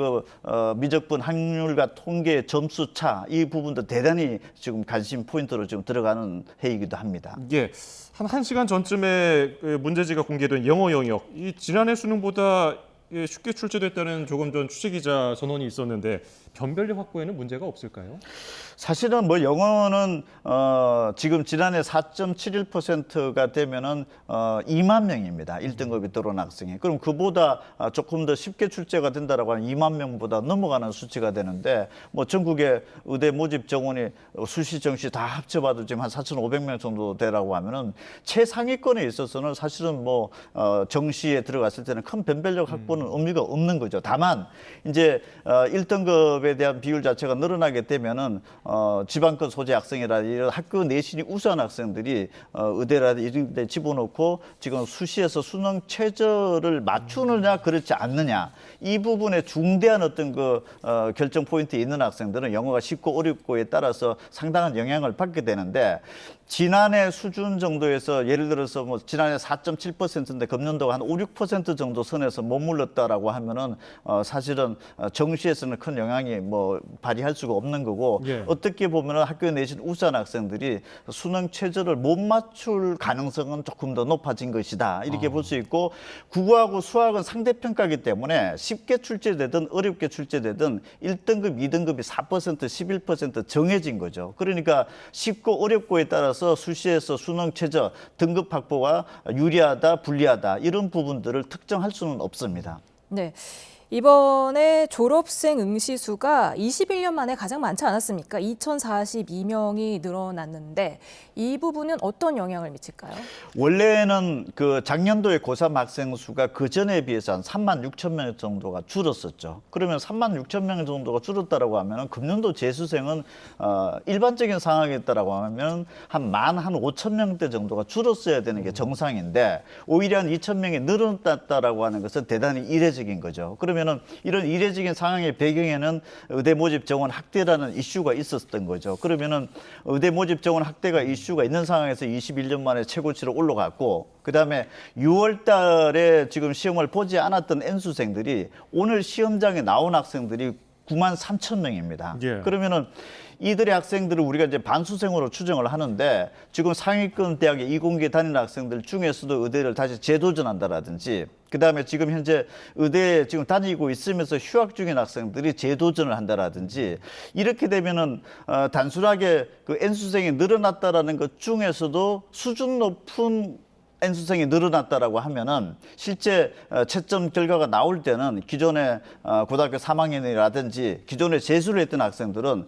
미적분 확률과 통계의 점수 차 이 부분도 대단히 지금 관심 포인트로 지금 들어가는 해이기도 합니다. 예. 한 1시간 전쯤에 그 문제지가 공개된 영어 영역, 이 지난해 수능보다 쉽게 출제됐다는 조금 전 취재기자 전원이 있었는데 변별력 확보에는 문제가 없을까요? 사실은 뭐 영어는 지금 지난해 4.71%가 되면은 2만 명입니다. 1등급이 들어온 학생이. 그럼 그보다 조금 더 쉽게 출제가 된다라고 하면 2만 명보다 넘어가는 수치가 되는데 뭐 전국의 의대 모집 정원이 수시 정시 다 합쳐봐도 지금 한 4,500명 정도 되라고 하면은 최상위권에 있어서는 사실은 뭐 정시에 들어갔을 때는 큰 변별력 확보는 의미가 없는 거죠. 다만 이제 1등급에 대한 비율 자체가 늘어나게 되면은 지방권 소재 학생이라든지 이런 학교 내신이 우수한 학생들이 의대라든지 이런 데 집어넣고 지금 수시에서 수능 최저를 맞추느냐 그렇지 않느냐 이 부분에 중대한 어떤 결정 포인트에 있는 학생들은 영어가 쉽고 어렵고에 따라서 상당한 영향을 받게 되는데 지난해 수준 정도에서 예를 들어서 뭐 지난해 4.7%인데 금년도가 한 5, 6% 정도 선에서 머물렀다라고 하면은 사실은 정시에서는 큰 영향이 뭐 발휘할 수가 없는 거고 예. 어떻게 보면은 학교 내신 우수한 학생들이 수능 최저를 못 맞출 가능성은 조금 더 높아진 것이다 이렇게 볼 수 있고 국어하고 수학은 상대평가이기 때문에 쉽게 출제되든 어렵게 출제되든 1등급, 2등급이 4%, 11% 정해진 거죠. 그러니까 쉽고 어렵고에 따라서 수시에서 수능 최저 등급 확보가 유리하다, 불리하다 이런 부분들을 특정할 수는 없습니다. 네. 이번에 졸업생 응시 수가 21년 만에 가장 많지 않았습니까? 2,042명이 늘어났는데 이 부분은 어떤 영향을 미칠까요? 원래는 그 작년도의 고3 학생 수가 그 전에 비해서 한 3만 6천 명 정도가 줄었었죠. 그러면 3만 6천 명 정도가 줄었다라고 하면은 금년도 재수생은 일반적인 상황이었다라고 하면 한 15,000 명대 정도가 줄었어야 되는 게 정상인데 오히려 한 2천 명이 늘어났다라고 하는 것은 대단히 이례적인 거죠. 그러면은 이런 이례적인 상황의 배경에는 의대 모집 정원 확대라는 이슈가 있었던 거죠. 그러면은 의대 모집 정원 확대가 이슈가 있는 상황에서 21년 만에 최고치로 올라갔고 그다음에 6월 달에 지금 시험을 보지 않았던 N수생들이 오늘 시험장에 나온 학생들이 9만 3천 명입니다. 예. 그러면은 이들의 학생들을 우리가 이제 반수생으로 추정을 하는데 지금 상위권 대학에 이공계 다니는 학생들 중에서도 의대를 다시 재도전한다라든지 그다음에 지금 현재 의대에 지금 다니고 있으면서 휴학 중인 학생들이 재도전을 한다라든지 이렇게 되면은 단순하게 그 N수생이 늘어났다라는 것 중에서도 수준 높은 N수생이 늘어났다라고 하면은 실제 채점 결과가 나올 때는 기존의 고등학교 3학년이라든지 기존에 재수를 했던 학생들은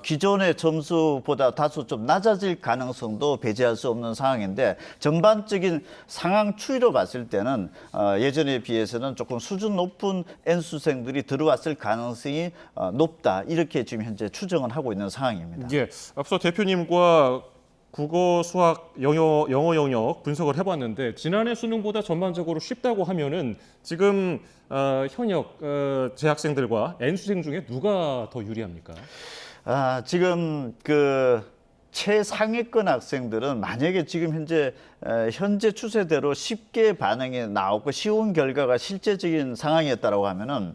기존의 점수보다 다소 좀 낮아질 가능성도 배제할 수 없는 상황인데 전반적인 상황 추이로 봤을 때는 예전에 비해서는 조금 수준 높은 N수생들이 들어왔을 가능성이 높다 이렇게 지금 현재 추정을 하고 있는 상황입니다. 예. 앞서 대표님과 국어, 수학, 영어 영역 분석을 해봤는데 지난해 수능보다 전반적으로 쉽다고 하면은 지금 현역 재학생들과 N수생 중에 누가 더 유리합니까? 지금 그 최상위권 학생들은 만약에 지금 현재 추세대로 쉽게 반응이 나오고 쉬운 결과가 실제적인 상황이었다고 하면은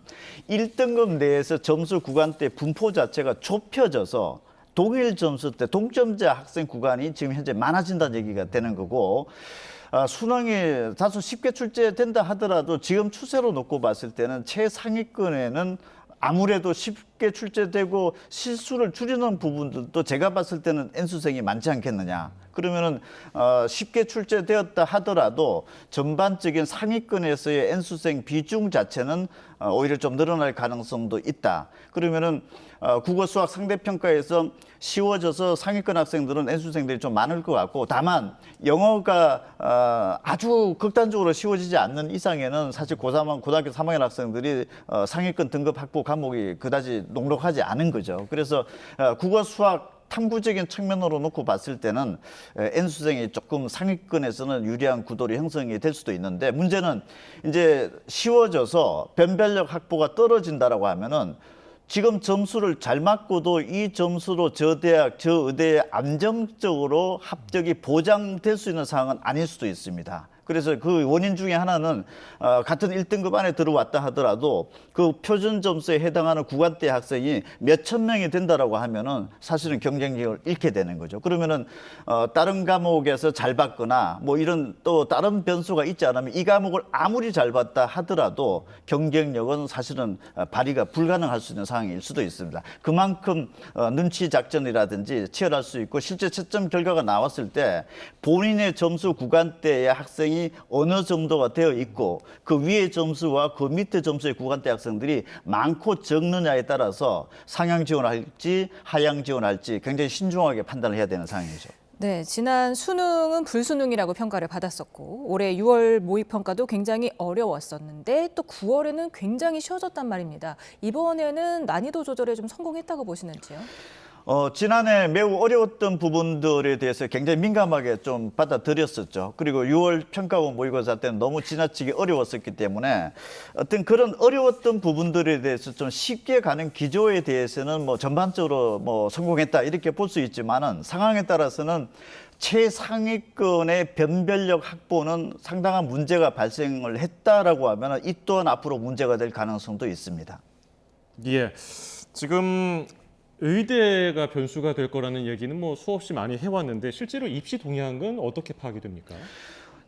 1등급 내에서 점수 구간대 분포 자체가 좁혀져서 동일 점수 때 동점자 학생 구간이 지금 현재 많아진다는 얘기가 되는 거고 수능이 다소 쉽게 출제된다 하더라도 지금 추세로 놓고 봤을 때는 최상위권에는 아무래도 쉽게 출제되고 실수를 줄이는 부분들도 제가 봤을 때는 N수생이 많지 않겠느냐. 그러면은 쉽게 출제되었다 하더라도 전반적인 상위권에서의 N수생 비중 자체는 오히려 좀 늘어날 가능성도 있다. 그러면은 국어 수학 상대평가에서 쉬워져서 상위권 학생들은 N수생들이 좀 많을 것 같고, 다만 영어가 아주 극단적으로 쉬워지지 않는 이상에는 사실 고3, 고등학교 3학년 학생들이 상위권 등급 확보 과목이 그다지 녹록하지 않은 거죠. 그래서 국어 수학 탐구적인 측면으로 놓고 봤을 때는 N수생이 조금 상위권에서는 유리한 구도로 형성이 될 수도 있는데, 문제는 이제 쉬워져서 변별력 확보가 떨어진다라고 하면은 지금 점수를 잘 맞고도 이 점수로 저 대학, 저 의대에 안정적으로 합격이 보장될 수 있는 상황은 아닐 수도 있습니다. 그래서 그 원인 중에 하나는 같은 1등급 안에 들어왔다 하더라도 그 표준 점수에 해당하는 구간대 학생이 몇천 명이 된다라고 하면은 사실은 경쟁력을 잃게 되는 거죠. 그러면은 다른 과목에서 잘 받거나 뭐 이런 또 다른 변수가 있지 않으면 이 과목을 아무리 잘 받다 하더라도 경쟁력은 사실은 발휘가 불가능할 수 있는 상황일 수도 있습니다. 그만큼 눈치 작전이라든지 치열할 수 있고, 실제 채점 결과가 나왔을 때 본인의 점수 구간대의 학생이 어느 정도가 되어 있고 그 위의 점수와 그 밑에 점수의 구간대 학생들이 많고 적느냐에 따라서 상향 지원할지 하향 지원할지 굉장히 신중하게 판단을 해야 되는 상황이죠. 네, 지난 수능은 불수능이라고 평가를 받았었고 올해 6월 모의평가도 굉장히 어려웠었는데 또 9월에는 굉장히 쉬워졌단 말입니다. 이번에는 난이도 조절에 좀 성공했다고 보시는지요? 지난해 매우 어려웠던 부분들에 대해서 굉장히 민감하게 좀 받아들였었죠. 그리고 6월 평가원 모의고사 때는 너무 지나치게 어려웠었기 때문에 어떤 그런 어려웠던 부분들에 대해서 좀 쉽게 가는 기조에 대해서는 뭐 전반적으로 뭐 성공했다 이렇게 볼 수 있지만은 상황에 따라서는 최상위권의 변별력 확보는 상당한 문제가 발생을 했다라고 하면 이 또한 앞으로 문제가 될 가능성도 있습니다. 예, 지금 의대가 변수가 될 거라는 얘기는 뭐 수없이 많이 해왔는데 실제로 입시 동향은 어떻게 파악이 됩니까?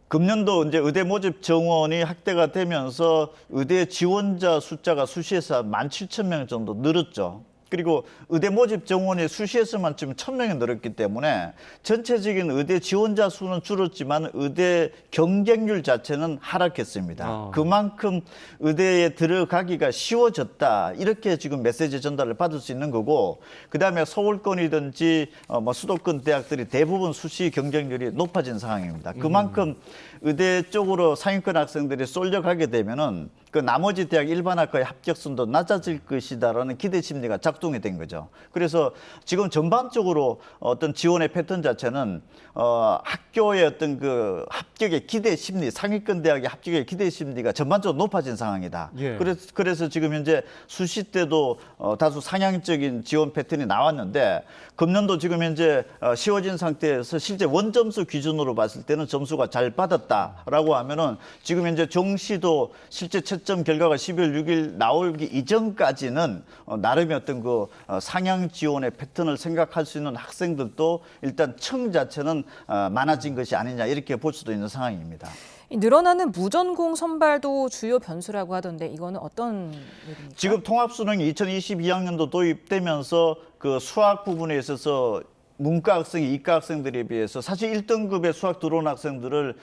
금년도 이제 의대 모집 정원이 확대가 되면서 의대 지원자 숫자가 수시에서 17,000명 정도 늘었죠. 그리고 의대 모집 정원이 수시에서만 지금 1,000명이 늘었기 때문에 전체적인 의대 지원자 수는 줄었지만 의대 경쟁률 자체는 하락했습니다. 그만큼 의대에 들어가기가 쉬워졌다. 이렇게 지금 메시지 전달을 받을 수 있는 거고, 그다음에 서울권이든지 뭐 수도권 대학들이 대부분 수시 경쟁률이 높아진 상황입니다. 그만큼 의대 쪽으로 상위권 학생들이 쏠려가게 되면은 그 나머지 대학 일반학과의 합격선도 낮아질 것이다라는 기대 심리가 작동이 된 거죠. 그래서 지금 전반적으로 어떤 지원의 패턴 자체는 학교의 어떤 그 합격의 기대 심리, 상위권 대학의 합격의 기대 심리가 전반적으로 높아진 상황이다. 예. 그래서 지금 현재 수시 때도 다소 상향적인 지원 패턴이 나왔는데, 금년도 지금 현재 쉬워진 상태에서 실제 원점수 기준으로 봤을 때는 점수가 잘 받았다라고 하면은 지금 현재 정시도 실제 채점 결과가 12월 6일 나오기 이전까지는 나름의 어떤 그 상향 지원의 패턴을 생각할 수 있는 학생들도 일단 층 자체는 많아진 것이 아니냐 이렇게 볼 수도 있는 상황입니다. 늘어나는 무전공 선발도 주요 변수라고 하던데 이거는 어떤 얘기입니까? 지금 통합수능이 2022학년도 도입되면서 그 수학 부분에 있어서 문과 학생이 이과 학생들에 비해서 사실 1등급의 수학 들어온 학생들을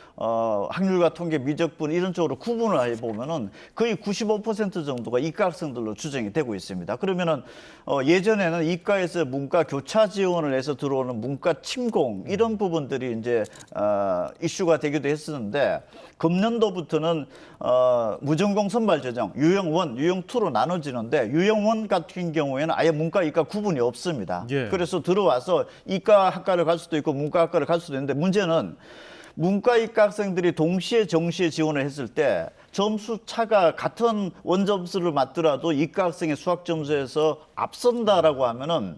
확률과 통계, 미적분 이런 쪽으로 구분을 해보면은 거의 95% 정도가 이과 학생들로 추정이 되고 있습니다. 그러면은 예전에는 이과에서 문과 교차 지원을 해서 들어오는 문과 침공 이런 부분들이 이제 이슈가 되기도 했었는데, 금년도부터는 무전공 선발 전형 유형 1, 유형 2로 나눠지는데, 유형 1 같은 경우에는 아예 문과, 이과 구분이 없습니다. 예. 그래서 들어와서 이과 학과를 갈 수도 있고 문과 학과를 갈 수도 있는데, 문제는 문과, 이과 학생들이 동시에 정시에 지원을 했을 때 점수 차가 같은 원점수를 맞더라도 이과 학생의 수학 점수에서 앞선다라고 하면은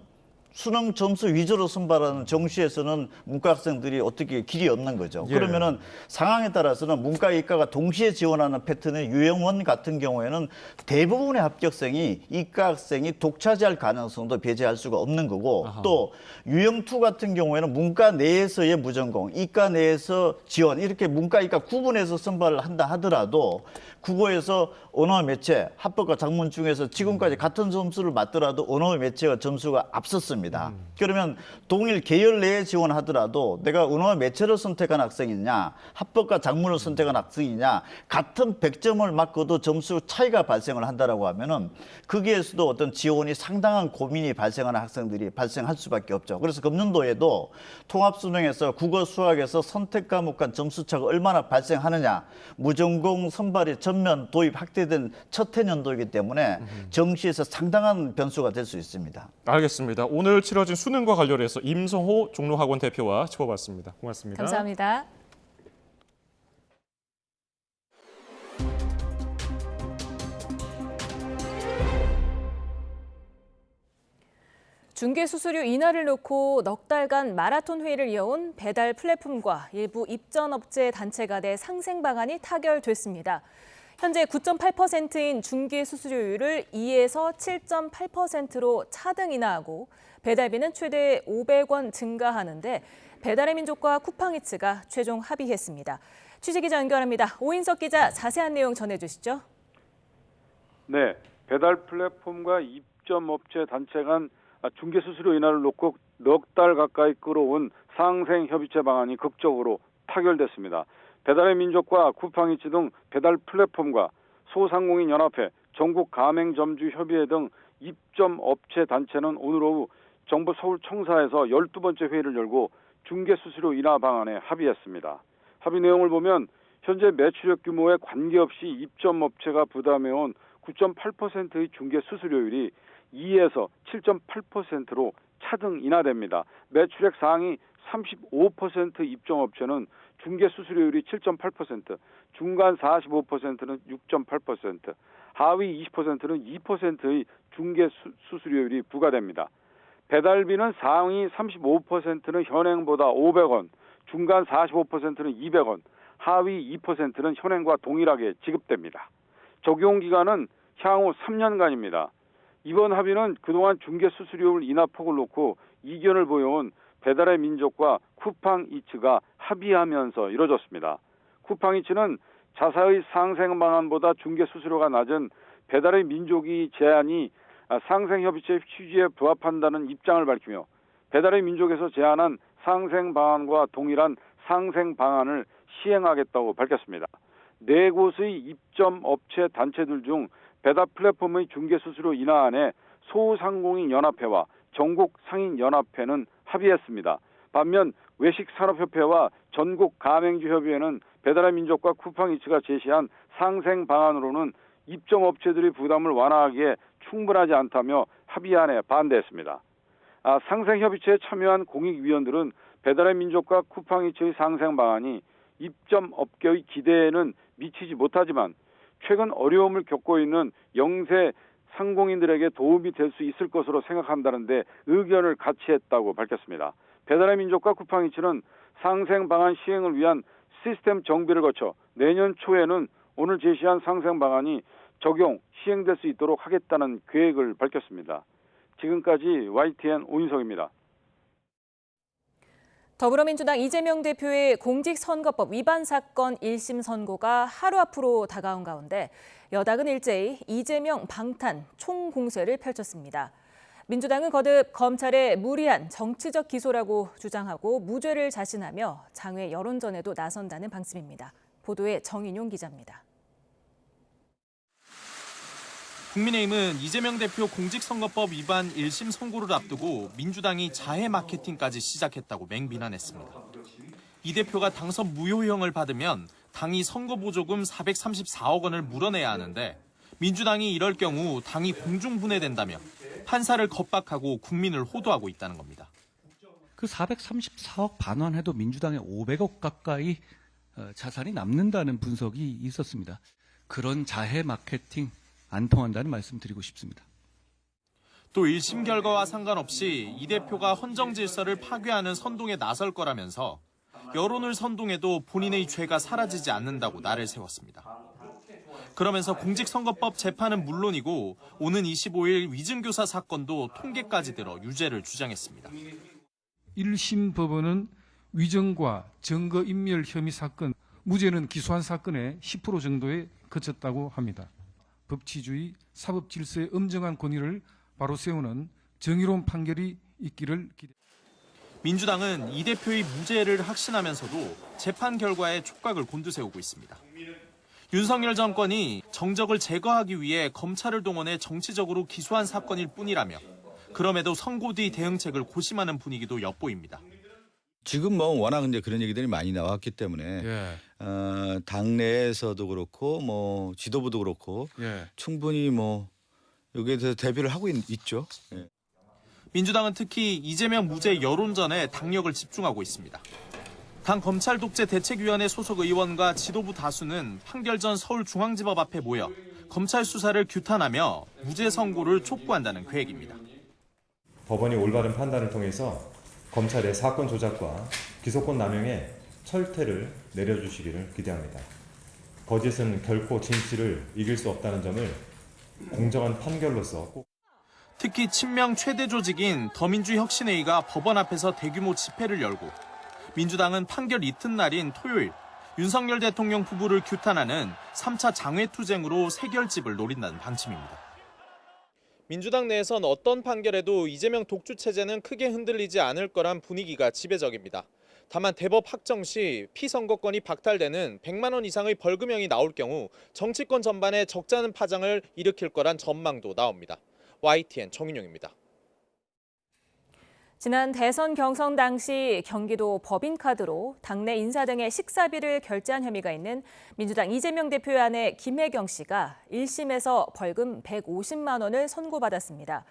수능 점수 위주로 선발하는 정시에서는 문과 학생들이 어떻게 길이 없는 거죠. 예. 그러면은 상황에 따라서는 문과, 이과가 동시에 지원하는 패턴의 유형 1 같은 경우에는 대부분의 합격생이 이과 학생이 독차지할 가능성도 배제할 수가 없는 거고, 또 유형 2 같은 경우에는 문과 내에서의 무전공, 이과 내에서 지원 이렇게 문과, 이과 구분해서 선발을 한다 하더라도 국어에서 언어 매체, 합법과 작문 중에서 지금까지 같은 점수를 맞더라도 언어 매체가 점수가 앞섰습니다. 겁니다. 그러면 동일 계열 내에 지원하더라도 내가 언어와 매체를 선택한 학생이냐, 합법과 작문을 선택한 학생이냐, 같은 100점을 맞고도 점수 차이가 발생을 한다라고 하면은 거기에서도 어떤 지원이 상당한 고민이 발생하는 학생들이 발생할 수밖에 없죠. 그래서 금년도에도 통합수능에서 국어 수학에서 선택 과목 간 점수차가 얼마나 발생하느냐, 무전공 선발이 전면 도입 확대된 첫 해년도이기 때문에 정시에서 상당한 변수가 될 수 있습니다. 알겠습니다. 오늘 치러진 수능과 관련해서 임성호 종로학원 대표와 짚어봤습니다. 고맙습니다. 감사합니다. 중개 수수료 인하를 놓고 넉 달간 마라톤 회의를 이어온 배달 플랫폼과 일부 입점업체 단체 간의 상생 방안이 타결됐습니다. 현재 9.8%인 중개 수수료율을 2에서 7.8%로 차등 인하하고 배달비는 최대 500원 증가하는데 배달의 민족과 쿠팡이츠가 최종 합의했습니다. 취재기자 연결합니다. 오인석 기자, 자세한 내용 전해주시죠. 네, 배달 플랫폼과 입점업체 단체 간 중개 수수료 인하를 놓고 넉 달 가까이 끌어온 상생 협의체 방안이 극적으로 타결됐습니다. 배달의 민족과 쿠팡이츠 등 배달 플랫폼과 소상공인 연합회, 전국 가맹점주 협의회 등 입점업체 단체는 오늘 오후 정부 서울청사에서 12번째 회의를 열고 중개 수수료 인하 방안에 합의했습니다. 합의 내용을 보면 현재 매출액 규모에 관계없이 입점업체가 부담해온 9.8%의 중개 수수료율이 2에서 7.8%로 차등 인하됩니다. 매출액 상위 35% 입점업체는 중개 수수료율이 7.8%, 중간 45%는 6.8%, 하위 20%는 2%의 중개 수수료율이 부과됩니다. 배달비는 상위 35%는 현행보다 500원, 중간 45%는 200원, 하위 2%는 현행과 동일하게 지급됩니다. 적용 기간은 향후 3년간입니다. 이번 합의는 그동안 중개 수수료율 인하 폭을 놓고 이견을 보여온 배달의 민족과 쿠팡이츠가 합의하면서 이뤄졌습니다. 쿠팡이츠는 자사의 상생 방안보다 중개 수수료가 낮은 배달의 민족이 제안이 상생협의체 취지에 부합한다는 입장을 밝히며 배달의 민족에서 제안한 상생 방안과 동일한 상생 방안을 시행하겠다고 밝혔습니다. 네 곳의 입점업체 단체들 중 배달 플랫폼의 중개 수수료 인하안에 소상공인 연합회와 전국 상인연합회는 합의했습니다. 반면 외식산업협회와 전국 가맹주협의회는 배달의 민족과 쿠팡이츠가 제시한 상생 방안으로는 입점업체들의 부담을 완화하기에 충분하지 않다며 합의안에 반대했습니다. 상생협의체에 참여한 공익위원들은 배달의 민족과 쿠팡이츠의 상생 방안이 입점업계의 기대에는 미치지 못하지만 최근 어려움을 겪고 있는 영세 상공인들에게 도움이 될 수 있을 것으로 생각한다는데 의견을 같이 했다고 밝혔습니다. 배달의 민족과 쿠팡이츠는 상생 방안 시행을 위한 시스템 정비를 거쳐 내년 초에는 오늘 제시한 상생 방안이 적용, 시행될 수 있도록 하겠다는 계획을 밝혔습니다. 지금까지 YTN 오인석입니다. 더불어민주당 이재명 대표의 공직선거법 위반 사건 1심 선고가 하루 앞으로 다가온 가운데 여당은 일제히 이재명 방탄 총공세를 펼쳤습니다. 민주당은 거듭 검찰의 무리한 정치적 기소라고 주장하고 무죄를 자신하며 장외 여론전에도 나선다는 방침입니다. 보도에 정인용 기자입니다. 국민의힘은 이재명 대표 공직선거법 위반 1심 선고를 앞두고 민주당이 자해 마케팅까지 시작했다고 맹비난했습니다. 이 대표가 당선 무효형을 받으면 당이 선거보조금 434억 원을 물어내야 하는데 민주당이 이럴 경우 당이 공중분해된다며 판사를 겁박하고 국민을 호도하고 있다는 겁니다. 그 434억 반환해도 민주당에 500억 가까이 자산이 남는다는 분석이 있었습니다. 그런 자해 마케팅 안 통한다는 말씀 드리고 싶습니다. 또 1심 결과와 상관없이 이 대표가 헌정 질서를 파괴하는 선동에 나설 거라면서 여론을 선동해도 본인의 죄가 사라지지 않는다고 날을 세웠습니다. 그러면서 공직선거법 재판은 물론이고 오는 25일 위증교사 사건도 통계까지 들어 유죄를 주장했습니다. 1심 법원은 위증과 증거인멸 혐의 사건, 무죄는 기소한 사건의 10% 정도에 그쳤다고 합니다. 법치주의, 사법질서의 엄정한 권위를 바로 세우는 정의로운 판결이 있기를 기대. 민주당은 이 대표의 무죄를 확신하면서도 재판 결과에 촉각을 곤두세우고 있습니다. 윤석열 정권이 정적을 제거하기 위해 검찰을 동원해 정치적으로 기소한 사건일 뿐이라며 그럼에도 선고 뒤 대응책을 고심하는 분위기도 엿보입니다. 지금 뭐 워낙 이제 그런 얘기들이 많이 나왔기 때문에 당내에서도 그렇고 뭐 지도부도 그렇고 충분히 뭐 여기에 대해서 대비를 하고 있죠. 민주당은 특히 이재명 무죄 여론전에 당력을 집중하고 있습니다. 당 검찰 독재 대책위원회 소속 의원과 지도부 다수는 판결 전 서울중앙지법 앞에 모여 검찰 수사를 규탄하며 무죄 선고를 촉구한다는 계획입니다. 법원이 올바른 판단을 통해서 검찰의 사건 조작과 기소권 남용에 철퇴를 내려주시기를 기대합니다. 거짓은 결코 진실을 이길 수 없다는 점을 공정한 판결로서 꼭. 특히 친명 최대 조직인 더민주혁신회의가 법원 앞에서 대규모 집회를 열고 민주당은 판결 이튿날인 토요일 윤석열 대통령 부부를 규탄하는 3차 장외투쟁으로 세결집을 노린다는 방침입니다. 민주당 내에선 어떤 판결에도 이재명 독주 체제는 크게 흔들리지 않을 거란 분위기가 지배적입니다. 다만 대법 확정 시 피선거권이 박탈되는 100만 원 이상의 벌금형이 나올 경우 정치권 전반에 적지 않은 파장을 일으킬 거란 전망도 나옵니다. YTN 정윤영입니다. 지난 대선 경선 당시 경기도 법인카드로 당내 인사 등의 식사비를 결제한 혐의가 있는 민주당 이재명 대표의 아내 김혜경 씨가 1심에서 벌금 150만 원을 선고받았습니다.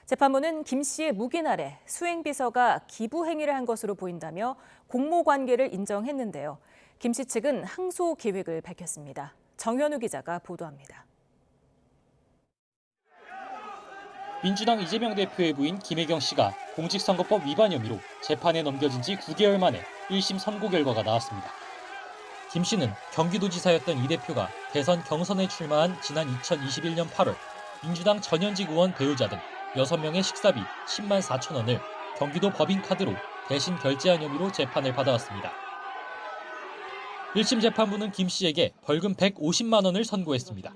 재판부는 김 씨의 묵인 아래 수행비서가 기부 행위를 한 것으로 보인다며 공모 관계를 인정했는데요. 김 씨 측은 항소 계획을 밝혔습니다. 정현우 기자가 보도합니다. 민주당 이재명 대표의 부인 김혜경 씨가 공직선거법 위반 혐의로 재판에 넘겨진 지 9개월 만에 1심 선고 결과가 나왔습니다. 김 씨는 경기도지사였던 이 대표가 대선 경선에 출마한 지난 2021년 8월 민주당 전현직 의원 배우자 등 6명의 식사비 10만 4천 원을 경기도 법인카드로 대신 결제한 혐의로 재판을 받아왔습니다. 1심 재판부는 김 씨에게 벌금 150만 원을 선고했습니다.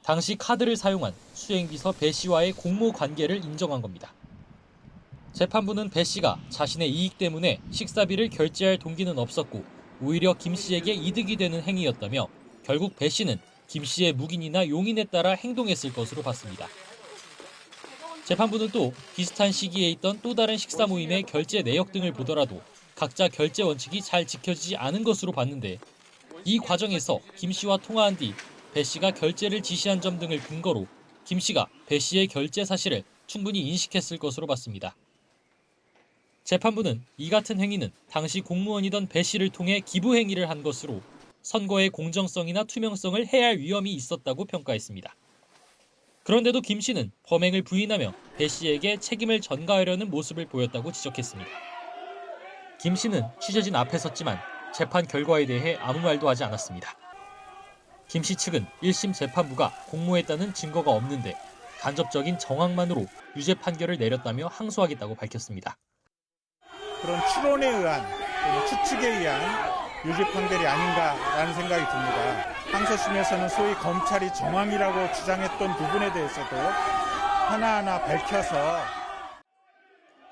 당시 카드를 사용한 수행비서 배 씨와의 공모 관계를 인정한 겁니다. 재판부는 배 씨가 자신의 이익 때문에 식사비를 결제할 동기는 없었고 오히려 김 씨에게 이득이 되는 행위였다며 결국 배 씨는 김 씨의 묵인이나 용인에 따라 행동했을 것으로 봤습니다. 재판부는 또 비슷한 시기에 있던 또 다른 식사 모임의 결제 내역 등을 보더라도 각자 결제 원칙이 잘 지켜지지 않은 것으로 봤는데 이 과정에서 김 씨와 통화한 뒤 배 씨가 결제를 지시한 점 등을 근거로 김 씨가 배 씨의 결제 사실을 충분히 인식했을 것으로 봤습니다. 재판부는 이 같은 행위는 당시 공무원이던 배 씨를 통해 기부 행위를 한 것으로 선거의 공정성이나 투명성을 해할 위험이 있었다고 평가했습니다. 그런데도 김 씨는 범행을 부인하며 배 씨에게 책임을 전가하려는 모습을 보였다고 지적했습니다. 김 씨는 취재진 앞에 섰지만 재판 결과에 대해 아무 말도 하지 않았습니다. 김 씨 측은 1심 재판부가 공모했다는 증거가 없는데 간접적인 정황만으로 유죄 판결을 내렸다며 항소하겠다고 밝혔습니다. 그런 추론에 의한 또는 추측에 의한 유죄 판결이 아닌가라는 생각이 듭니다. 항소심에서는 소위 검찰이 정황이라고 주장했던 부분에 대해서도 하나하나 밝혀서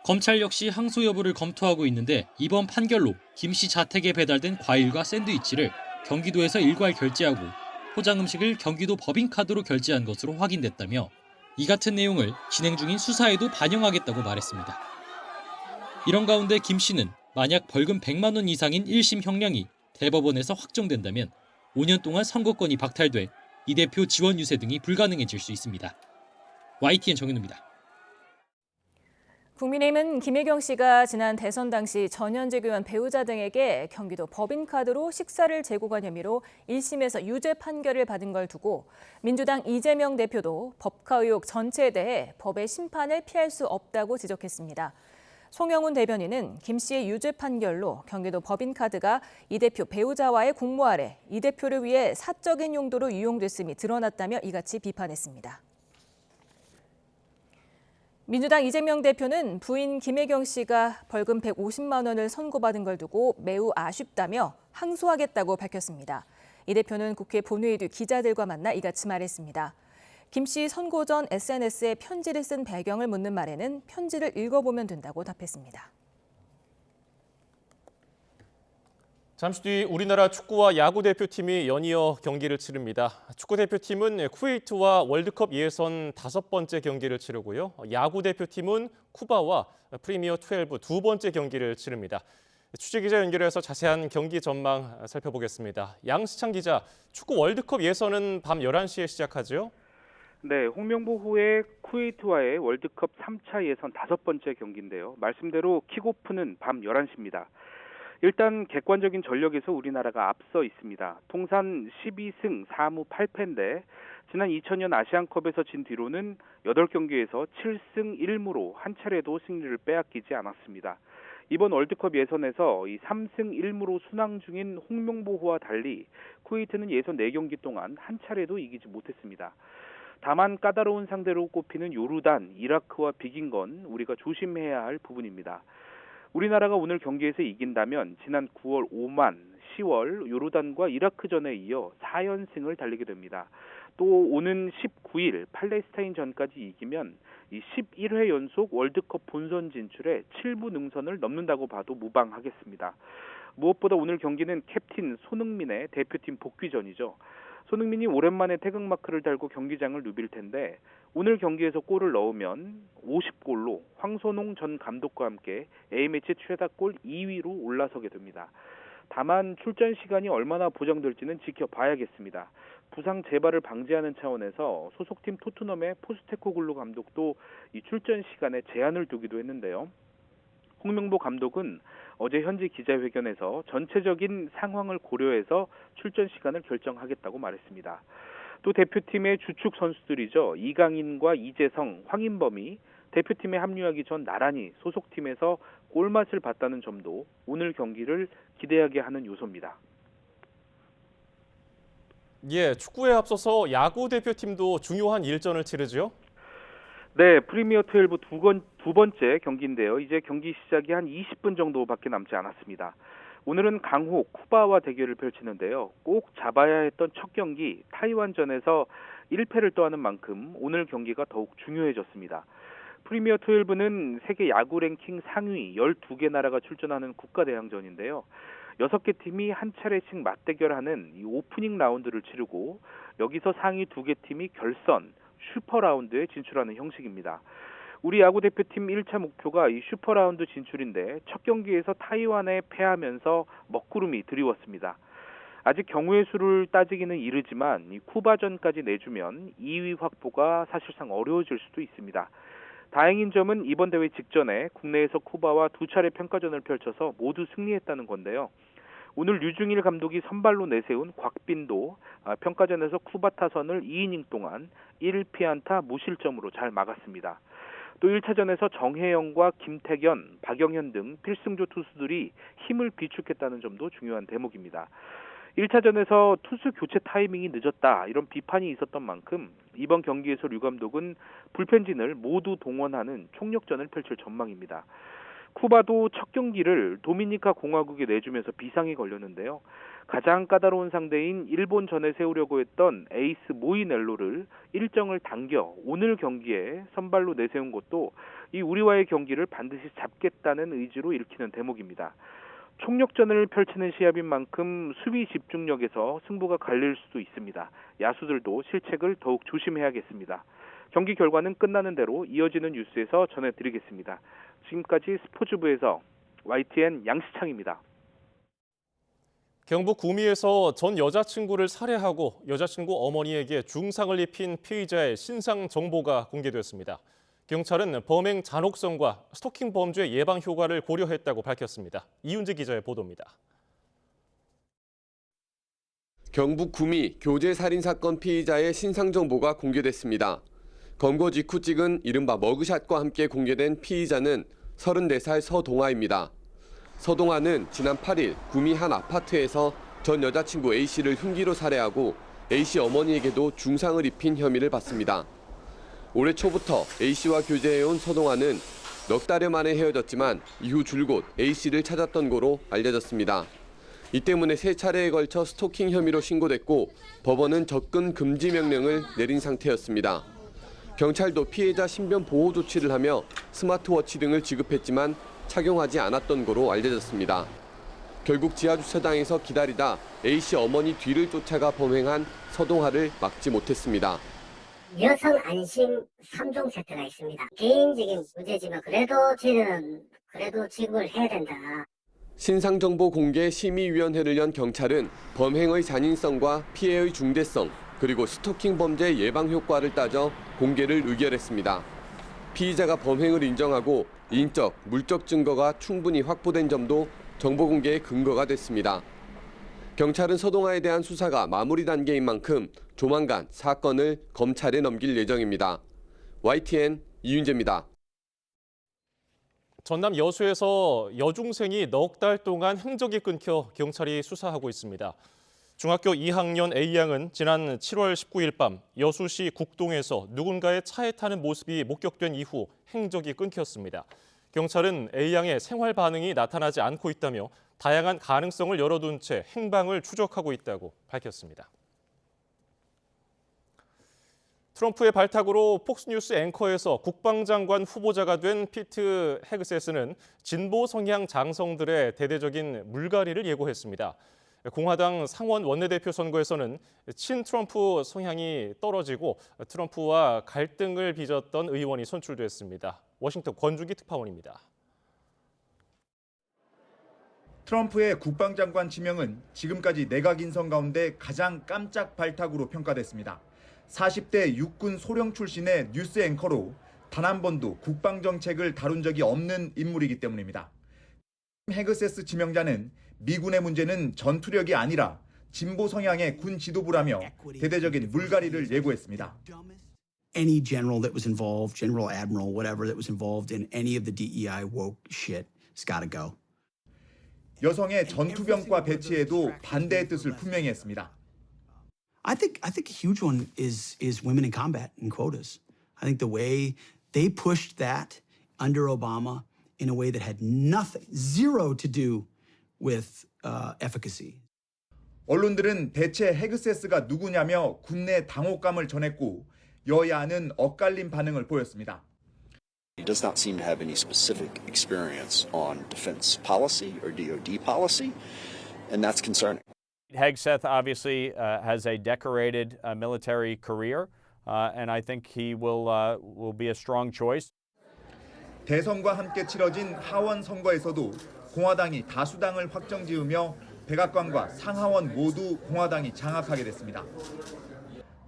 검찰 역시 항소 여부를 검토하고 있는데 이번 판결로 김 씨 자택에 배달된 과일과 샌드위치를 경기도에서 일괄 결제하고 포장 음식을 경기도 법인카드로 결제한 것으로 확인됐다며 이 같은 내용을 진행 중인 수사에도 반영하겠다고 말했습니다. 이런 가운데 김 씨는 만약 벌금 100만 원 이상인 1심 형량이 대법원에서 확정된다면 5년 동안 선거권이 박탈돼 이 대표 지원 유세 등이 불가능해질 수 있습니다. YTN 정윤우입니다. 국민의힘은 김혜경 씨가 지난 대선 당시 전현직 의원 배우자 등에게 경기도 법인카드로 식사를 제공한 혐의로 1심에서 유죄 판결을 받은 걸 두고 민주당 이재명 대표도 법카 의혹 전체에 대해 법의 심판을 피할 수 없다고 지적했습니다. 송영훈 대변인은 김 씨의 유죄 판결로 경기도 법인카드가 이 대표 배우자와의 공모 아래 이 대표를 위해 사적인 용도로 유용됐음이 드러났다며 이같이 비판했습니다. 민주당 이재명 대표는 부인 김혜경 씨가 벌금 150만 원을 선고받은 걸 두고 매우 아쉽다며 항소하겠다고 밝혔습니다. 이 대표는 국회 본회의 뒤 기자들과 만나 이같이 말했습니다. 김 씨 선고 전 SNS에 편지를 쓴 배경을 묻는 말에는 편지를 읽어보면 된다고 답했습니다. 잠시 뒤 우리나라 축구와 야구 대표팀이 연이어 경기를 치릅니다. 축구 대표팀은 쿠웨이트와 월드컵 예선 5번째 경기를 치르고요. 야구 대표팀은 쿠바와 프리미어 12 2번째 경기를 치릅니다. 취재기자 연결해서 자세한 경기 전망 살펴보겠습니다. 양시창 기자, 축구 월드컵 예선은 밤 11시에 시작하죠? 네, 홍명보 후에 쿠웨이트와의 월드컵 3차 예선 5번째 경기인데요. 말씀대로 킥오프는 밤 11시입니다. 일단 객관적인 전력에서 우리나라가 앞서 있습니다. 통산 12승 4무 8패인데 지난 2000년 아시안컵에서 진 뒤로는 8경기에서 7승 1무로 한 차례도 승리를 빼앗기지 않았습니다. 이번 월드컵 예선에서 이 3승 1무로 순항 중인 홍명보호와 달리 쿠웨이트는 예선 4경기 동안 한 차례도 이기지 못했습니다. 다만 까다로운 상대로 꼽히는 요르단, 이라크와 비긴 건 우리가 조심해야 할 부분입니다. 우리나라가 오늘 경기에서 이긴다면 지난 9월 오만, 10월 요르단과 이라크전에 이어 4연승을 달리게 됩니다. 또 오는 19일 팔레스타인전까지 이기면 이 11회 연속 월드컵 본선 진출에 7부 능선을 넘는다고 봐도 무방하겠습니다. 무엇보다 오늘 경기는 캡틴 손흥민의 대표팀 복귀전이죠. 손흥민이 오랜만에 태극마크를 달고 경기장을 누빌 텐데 오늘 경기에서 골을 넣으면 50골로 황선홍 전 감독과 함께 A매치 최다골 2위로 올라서게 됩니다. 다만 출전 시간이 얼마나 보장될지는 지켜봐야겠습니다. 부상 재발을 방지하는 차원에서 소속팀 토트넘의 포스테코글루 감독도 이 출전 시간에 제한을 두기도 했는데요. 홍명보 감독은 어제 현지 기자회견에서 전체적인 상황을 고려해서 출전 시간을 결정하겠다고 말했습니다. 또 대표팀의 주축 선수들이죠. 이강인과 이재성, 황인범이 대표팀에 합류하기 전 나란히 소속팀에서 골맛을 봤다는 점도 오늘 경기를 기대하게 하는 요소입니다. 예, 축구에 앞서서 야구 대표팀도 중요한 일전을 치르죠? 네, 프리미어 12 두 번째 경기인데요. 이제 경기 시작이 한 20분 정도밖에 남지 않았습니다. 오늘은 강호, 쿠바와 대결을 펼치는데요. 꼭 잡아야 했던 첫 경기 타이완전에서 1패를 떠하는 만큼 오늘 경기가 더욱 중요해졌습니다. 프리미어 12는 세계 야구 랭킹 상위 12개 나라가 출전하는 국가대항전인데요. 6개 팀이 한 차례씩 맞대결하는 이 오프닝 라운드를 치르고 여기서 상위 2개 팀이 결선, 슈퍼라운드에 진출하는 형식입니다. 우리 야구 대표팀 1차 목표가 이 슈퍼라운드 진출인데 첫 경기에서 타이완에 패하면서 먹구름이 드리웠습니다. 아직 경우의 수를 따지기는 이르지만 이 쿠바전까지 내주면 2위 확보가 사실상 어려워질 수도 있습니다. 다행인 점은 이번 대회 직전에 국내에서 쿠바와 2차례 평가전을 펼쳐서 모두 승리했다는 건데요. 오늘 류중일 감독이 선발로 내세운 곽빈도 평가전에서 쿠바 타선을 2이닝 동안 1피안타 무실점으로 잘 막았습니다. 또 1차전에서 정혜영과 김태견, 박영현 등 필승조 투수들이 힘을 비축했다는 점도 중요한 대목입니다. 1차전에서 투수 교체 타이밍이 늦었다 이런 비판이 있었던 만큼 이번 경기에서 류 감독은 불펜진을 모두 동원하는 총력전을 펼칠 전망입니다. 쿠바도 첫 경기를 도미니카 공화국에 내주면서 비상이 걸렸는데요. 가장 까다로운 상대인 일본전에 세우려고 했던 에이스 모이넬로를 일정을 당겨 오늘 경기에 선발로 내세운 것도 이 우리와의 경기를 반드시 잡겠다는 의지로 읽히는 대목입니다. 총력전을 펼치는 시합인 만큼 수비 집중력에서 승부가 갈릴 수도 있습니다. 야수들도 실책을 더욱 조심해야겠습니다. 경기 결과는 끝나는 대로 이어지는 뉴스에서 전해드리겠습니다. 지금까지 스포츠부에서 YTN 양시창입니다. 경북 구미에서 전 여자친구를 살해하고 여자친구 어머니에게 중상을 입힌 피의자의 신상 정보가 공개됐습니다. 경찰은 범행 잔혹성과 스토킹 범죄 예방 효과를 고려했다고 밝혔습니다. 이윤지 기자의 보도입니다. 경북 구미 교제 살인 사건 피의자의 신상 정보가 공개됐습니다. 검거 직후 찍은 이른바 머그샷과 함께 공개된 피의자는 34살 서동아입니다. 서동아는 지난 8일 구미 한 아파트에서 전 여자친구 A씨를 흉기로 살해하고 A씨 어머니에게도 중상을 입힌 혐의를 받습니다. 올해 초부터 A씨와 교제해온 서동아는 넉 달여 만에 헤어졌지만 이후 줄곧 A씨를 찾았던 거로 알려졌습니다. 이 때문에 3차례에 걸쳐 스토킹 혐의로 신고됐고 법원은 접근 금지 명령을 내린 상태였습니다. 경찰도 피해자 신변 보호 조치를 하며 스마트워치 등을 지급했지만 착용하지 않았던 거로 알려졌습니다. 결국 지하주차장에서 기다리다 A씨 어머니 뒤를 쫓아가 범행한 서동아를 막지 못했습니다. 여성 안심 3종 세트가 있습니다. 개인적인 문제지만 그래도 저희는 지급을 해야 된다. 신상정보 공개 심의위원회를 연 경찰은 범행의 잔인성과 피해의 중대성 그리고 스토킹 범죄 예방 효과를 따져 공개를 의결했습니다. 피의자가 범행을 인정하고 인적, 물적 증거가 충분히 확보된 점도 정보 공개의 근거가 됐습니다. 경찰은 서동아에 대한 수사가 마무리 단계인 만큼 조만간 사건을 검찰에 넘길 예정입니다. YTN 이윤재입니다. 전남 여수에서 여중생이 넉 달 동안 행적이 끊겨 경찰이 수사하고 있습니다. 중학교 2학년 A양은 지난 7월 19일 밤 여수시 국동에서 누군가의 차에 타는 모습이 목격된 이후 행적이 끊겼습니다. 경찰은 A양의 생활 반응이 나타나지 않고 있다며 다양한 가능성을 열어둔 채 행방을 추적하고 있다고 밝혔습니다. 트럼프의 발탁으로 폭스뉴스 앵커에서 국방장관 후보자가 된 피트 헤그세스는 진보 성향 장성들의 대대적인 물갈이를 예고했습니다. 공화당 상원 원내대표 선거에서는 친트럼프 성향이 떨어지고 트럼프와 갈등을 빚었던 의원이 선출됐습니다. 워싱턴 권주기 특파원입니다. 트럼프의 국방장관 지명은 지금까지 내각 인선 가운데 가장 깜짝 발탁으로 평가됐습니다. 40대 육군 소령 출신의 뉴스 앵커로 단 한 번도 국방 정책을 다룬 적이 없는 인물이기 때문입니다. 헤그세스 지명자는 미군의 문제는 전투력이 아니라 진보 성향의 군 지도부라며 대대적인 물갈이를 예고했습니다. Any general that was involved, general, admiral, whatever that was involved in any of the DEI woke shit has got to go. 여성의 전투병과 배치에도 반대의 뜻을 분명히 했습니다. I think a huge one is women in combat and quotas. I think the way they pushed that under Obama in a way that had zero to do with efficacy. 언론들은 대체 헤그세스가 누구냐며 군내 당혹감을 전했고 여야는 엇갈린 반응을 보였습니다. He does not seem to have any specific experience on defense policy or DoD policy, and that's concerning. Hegseth obviously has a decorated military career, and I think he will be a strong choice. 대선과 함께 치러진 하원 선거에서도 공화당이 다수당을 확정지으며 백악관과 상하원 모두 공화당이 장악하게 됐습니다.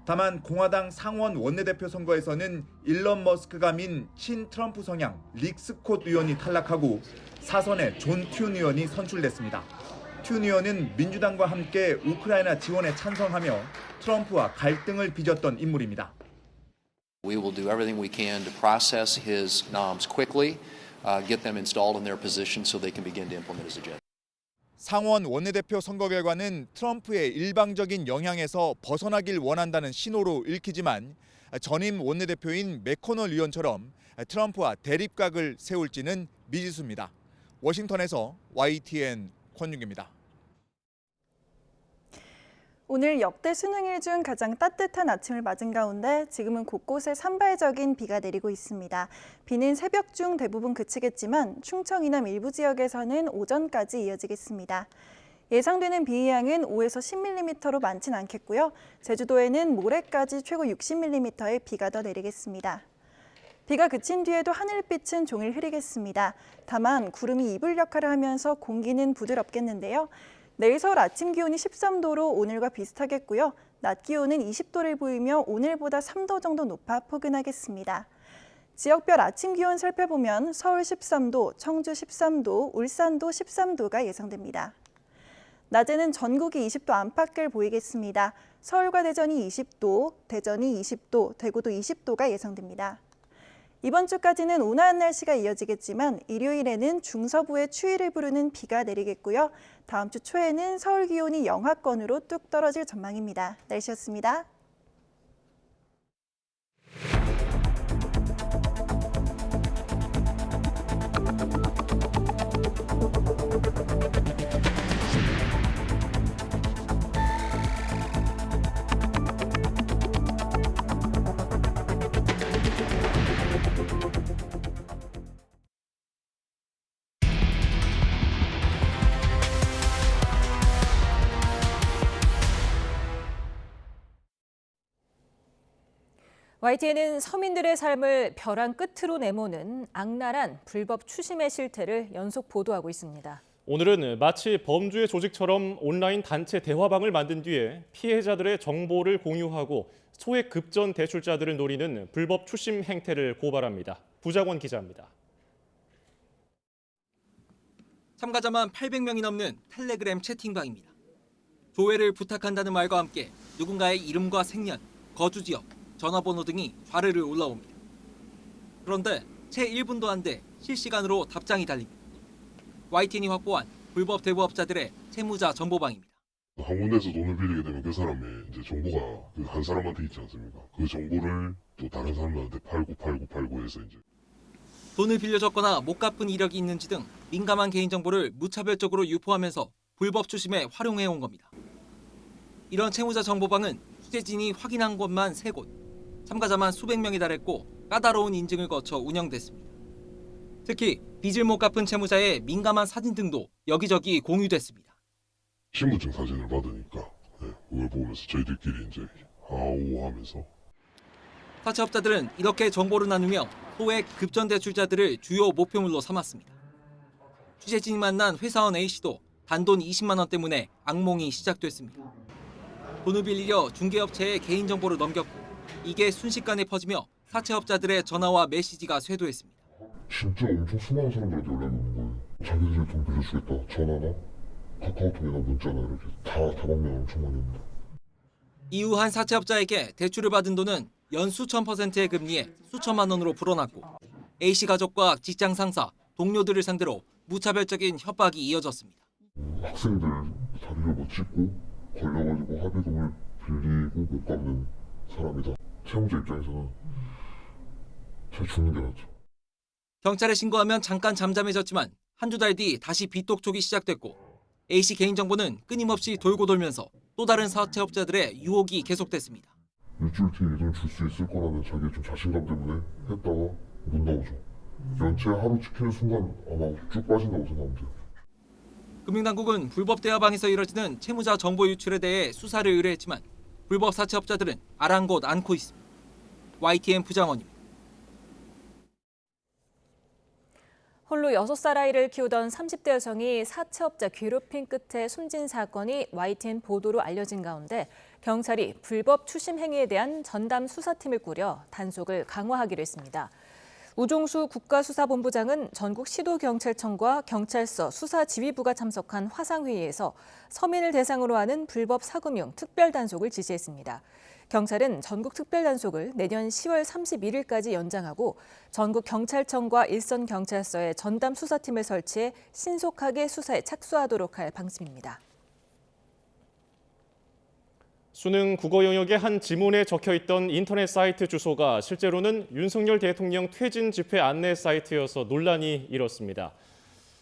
다만 공화당 상원 원내대표 선거에서는 일론 머스크가 민 친트럼프 성향 릭 스콧 의원이 탈락하고 사선에 존 튠 의원이 선출됐습니다. 튠 의원은 민주당과 함께 우크라이나 지원에 찬성하며 트럼프와 갈등을 빚었던 인물입니다. We will do everything we can to process his noms quickly, get them installed in their position so they can begin to implement his agenda. 상원 원내대표 선거 결과는 트럼프의 일방적인 영향에서 벗어나길 원한다는 신호로 읽히지만 전임 원내대표인 맥코널 의원처럼 트럼프와 대립각을 세울지는 미지수입니다. 워싱턴에서 YTN 권윤기입니다. 오늘 역대 수능일 중 가장 따뜻한 아침을 맞은 가운데 지금은 곳곳에 산발적인 비가 내리고 있습니다. 비는 새벽 중 대부분 그치겠지만 충청 이남 일부 지역에서는 오전까지 이어지겠습니다. 예상되는 비의 양은 5에서 10mm로 많진 않겠고요. 제주도에는 모레까지 최고 60mm의 비가 더 내리겠습니다. 비가 그친 뒤에도 하늘빛은 종일 흐리겠습니다. 다만 구름이 이불 역할을 하면서 공기는 부드럽겠는데요. 내일 서울 아침 기온이 13도로 오늘과 비슷하겠고요. 낮 기온은 20도를 보이며 오늘보다 3도 정도 높아 포근하겠습니다. 지역별 아침 기온 살펴보면 서울 13도, 청주 13도, 울산도 13도가 예상됩니다. 낮에는 전국이 20도 안팎을 보이겠습니다. 서울과 대전이 20도, 대전이 20도, 대구도 20도가 예상됩니다. 이번 주까지는 온화한 날씨가 이어지겠지만 일요일에는 중서부에 추위를 부르는 비가 내리겠고요. 다음 주 초에는 서울 기온이 영하권으로 뚝 떨어질 전망입니다. 날씨였습니다. YTN은 서민들의 삶을 벼랑 끝으로 내모는 악랄한 불법 추심의 실태를 연속 보도하고 있습니다. 오늘은 마치 범죄 조직처럼 온라인 단체 대화방을 만든 뒤에 피해자들의 정보를 공유하고 소액 급전 대출자들을 노리는 불법 추심 행태를 고발합니다. 부장원 기자입니다. 참가자만 800명이 넘는 텔레그램 채팅방입니다. 조회를 부탁한다는 말과 함께 누군가의 이름과 생년, 거주 지역, 전화번호 등이 좌르르 올라옵니다. 그런데 채 1분도 안 돼 실시간으로 답장이 달립니다. YTN이 확보한 불법 대부업자들의 채무자 정보방입니다. 한 군데에서 돈을 빌리게 되면 그 사람의 이제 정보가 그 한 사람한테 있지 않습니까? 그 정보를 또 다른 사람들한테 팔고 해서 이제 돈을 빌려줬거나 못 갚은 이력이 있는지 등 민감한 개인정보를 무차별적으로 유포하면서 불법 추심에 활용해온 겁니다. 이런 채무자 정보방은 취재진이 확인한 곳만 3곳, 참가자만 수백 명에 달했고 까다로운 인증을 거쳐 운영됐습니다. 특히 빚을 못 갚은 채무자의 민감한 사진 등도 여기저기 공유됐습니다. 신분증 사진을 받으니까 그걸 보면서 저희들끼리 이제 아오 하면서 사채업자들은 이렇게 정보를 나누며 소액 급전대출자들을 주요 목표물로 삼았습니다. 취재진이 만난 회사원 A씨도 단돈 20만 원 때문에 악몽이 시작됐습니다. 돈을 빌리려 중개업체에 개인정보를 넘겼고 이게 순식간에 퍼지며 사채업자들의 전화와 메시지가 쇄도했습니다. 진짜 엄청 수많은 사람들한테 연락이 오는 거예요. 자기들이 돈 빌려주겠다. 전화나 카카오톡이나 문자나 이렇게 다 방면 엄청 많이 옵니다. 이후 한 사채업자에게 대출을 받은 돈은 연 수천 %의 금리에 수천만 원으로 불어났고 A씨 가족과 직장 상사, 동료들을 상대로 무차별적인 협박이 이어졌습니다. 학생들 자리를 찍고 걸려가지고 합의금을 빌리고 못 갚는 사람이다. 채무자 입장에서는 잘 죽는 게 낫죠. 경찰에 신고하면 잠깐 잠잠해졌지만 한두 달 뒤 다시 빚독촉이 시작됐고 A씨 개인정보는 끊임없이 돌고 돌면서 또 다른 사채업자들의 유혹이 계속됐습니다. 일주일 뒤에 이 돈 줄 수 있을 거라는 자기의 좀 자신감 때문에 했다가 못 나오죠. 연체 하루 지키는 순간 아마 쭉 빠진다고 생각하면 돼요. 금융당국은 불법 대화방에서 이뤄지는 채무자 정보 유출에 대해 수사를 의뢰했지만 불법 사채업자들은 아랑곳 않고 있습니다. YTN 부장원입니다. 홀로 6살 아이를 키우던 30대 여성이 사채업자 괴롭힘 끝에 숨진 사건이 YTN 보도로 알려진 가운데 경찰이 불법 추심 행위에 대한 전담 수사팀을 꾸려 단속을 강화하기로 했습니다. 우종수 국가수사본부장은 전국 시도경찰청과 경찰서 수사지휘부가 참석한 화상회의에서 서민을 대상으로 하는 불법 사금융 특별단속을 지시했습니다. 경찰은 전국 특별단속을 내년 10월 31일까지 연장하고 전국 경찰청과 일선경찰서에 전담 수사팀을 설치해 신속하게 수사에 착수하도록 할 방침입니다. 수능 국어 영역의 한 지문에 적혀있던 인터넷 사이트 주소가 실제로는 윤석열 대통령 퇴진 집회 안내 사이트여서 논란이 일었습니다.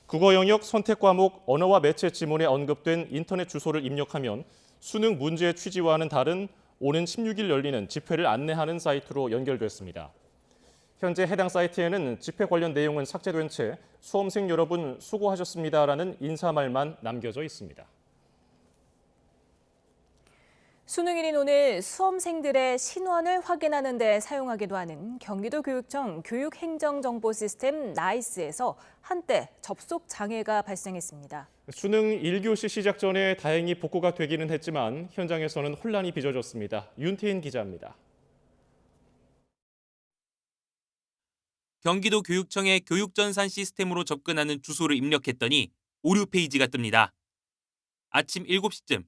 국어 영역 선택 과목 언어와 매체 지문에 언급된 인터넷 주소를 입력하면 수능 문제의 취지와는 다른 오는 16일 열리는 집회를 안내하는 사이트로 연결됐습니다. 현재 해당 사이트에는 집회 관련 내용은 삭제된 채 수험생 여러분 수고하셨습니다라는 인사말만 남겨져 있습니다. 수능일인 오늘 수험생들의 신원을 확인하는 데 사용하기도 하는 경기도교육청 교육행정정보시스템 나이스에서 한때 접속 장애가 발생했습니다. 수능 1교시 시작 전에 다행히 복구가 되기는 했지만 현장에서는 혼란이 빚어졌습니다. 윤태인 기자입니다. 경기도 교육청의 교육전산 시스템으로 접근하는 주소를 입력했더니 오류 페이지가 뜹니다. 아침 7시쯤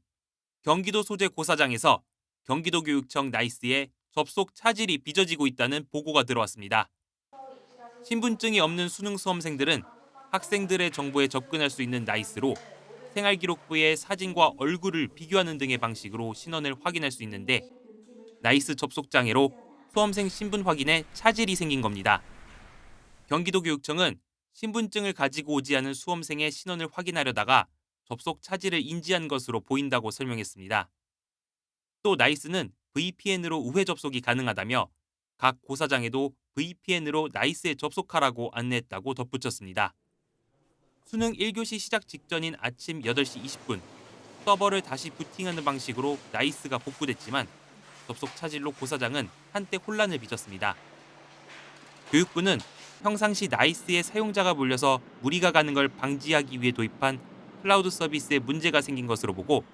경기도 소재 고사장에서 경기도교육청 나이스에 접속 차질이 빚어지고 있다는 보고가 들어왔습니다. 신분증이 없는 수능 수험생들은 학생들의 정보에 접근할 수 있는 나이스로 생활기록부에 사진과 얼굴을 비교하는 등의 방식으로 신원을 확인할 수 있는데 나이스 접속 장애로 수험생 신분 확인에 차질이 생긴 겁니다. 경기도교육청은 신분증을 가지고 오지 않은 수험생의 신원을 확인하려다가 접속 차질을 인지한 것으로 보인다고 설명했습니다. 또 나이스는 VPN으로 우회 접속이 가능하다며 각 고사장에도 VPN으로 나이스에 접속하라고 안내했다고 덧붙였습니다. 수능 1교시 시작 직전인 아침 8시 20분 서버를 다시 부팅하는 방식으로 나이스가 복구됐지만 접속 차질로 고사장은 한때 혼란을 빚었습니다. 교육부는 평상시 나이스의 사용자가 몰려서 무리가 가는 걸 방지하기 위해 도입한 클라우드 서비스에 문제가 생긴 것으로 보고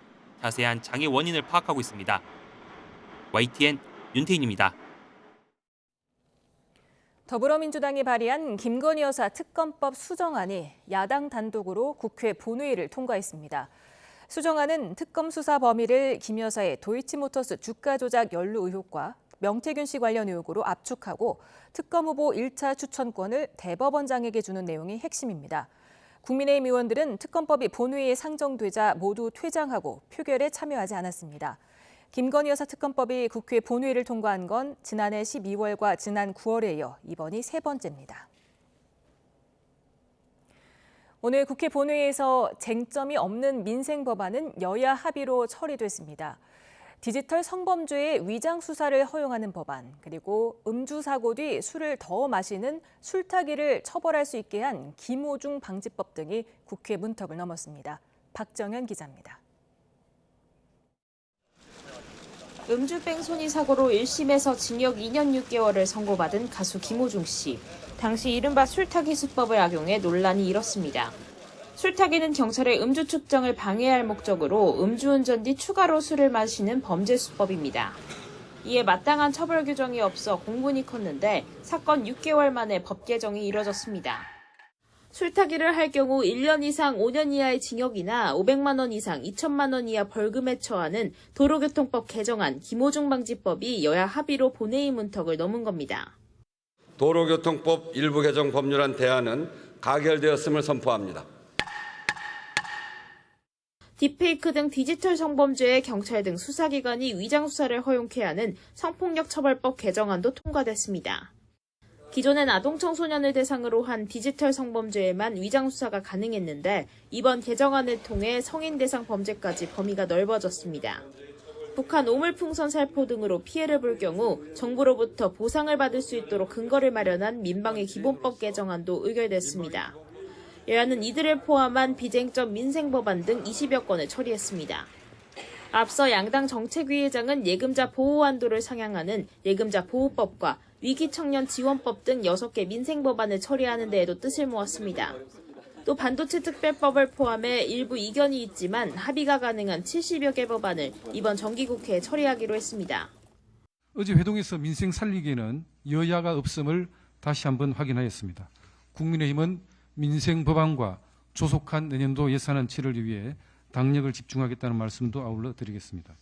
자세한 장애 원인을 파악하고 있습니다. YTN 윤태인입니다. 더불어민주당이 발의한 김건희 여사 특검법 수정안이 야당 단독으로 국회 본회의를 통과했습니다. 수정안은 특검 수사 범위를 김 여사의 도이치모터스 주가 조작 연루 의혹과 명태균 씨 관련 의혹으로 압축하고 특검 후보 1차 추천권을 대법원장에게 주는 내용이 핵심입니다. 국민의힘 의원들은 특검법이 본회의에 상정되자 모두 퇴장하고 표결에 참여하지 않았습니다. 김건희 여사 특검법이 국회 본회의를 통과한 건 지난해 12월과 지난 9월에 이어 이번이 세 번째입니다. 오늘 국회 본회의에서 쟁점이 없는 민생 법안은 여야 합의로 처리됐습니다. 디지털 성범죄의 위장 수사를 허용하는 법안, 그리고 음주 사고 뒤 술을 더 마시는 술타기를 처벌할 수 있게 한 김오중 방지법 등이 국회 문턱을 넘었습니다. 박정현 기자입니다. 음주병 손이 사고로 1심에서 징역 2년 6개월을 선고받은 가수 김오중 씨. 당시 이른바 술타기 수법을 악용해 논란이 일었습니다. 술타기는 경찰의 음주 측정을 방해할 목적으로 음주운전 뒤 추가로 술을 마시는 범죄 수법입니다. 이에 마땅한 처벌 규정이 없어 공분이 컸는데 사건 6개월 만에 법 개정이 이뤄졌습니다. 술타기를 할 경우 1년 이상 5년 이하의 징역이나 500만 원 이상 2천만 원 이하 벌금에 처하는 도로교통법 개정안 김오중 방지법이 여야 합의로 본회의 문턱을 넘은 겁니다. 도로교통법 일부 개정 법률안 대안은 가결되었음을 선포합니다. 딥페이크 등 디지털 성범죄에 경찰 등 수사기관이 위장수사를 허용케 하는 성폭력처벌법 개정안도 통과됐습니다. 기존엔 아동청소년을 대상으로 한 디지털 성범죄에만 위장수사가 가능했는데 이번 개정안을 통해 성인 대상 범죄까지 범위가 넓어졌습니다. 북한 오물풍선 살포 등으로 피해를 볼 경우 정부로부터 보상을 받을 수 있도록 근거를 마련한 민방위 기본법 개정안도 의결됐습니다. 여야는 이들을 포함한 비쟁점 민생법안 등 20여 건을 처리했습니다. 앞서 양당 정책위의장은 예금자 보호 한도를 상향하는 예금자 보호법과 위기청년 지원법 등 6개 민생법안을 처리하는 데에도 뜻을 모았습니다. 또 반도체 특별법을 포함해 일부 이견이 있지만 합의가 가능한 70여 개 법안을 이번 정기국회에 처리하기로 했습니다. 어제 회동에서 민생 살리기에는 여야가 없음을 다시 한번 확인하였습니다. 국민의힘은 민생 법안과 조속한 내년도 예산안 처리를 위해 당력을 집중하겠다는 말씀도 아울러 드리겠습니다.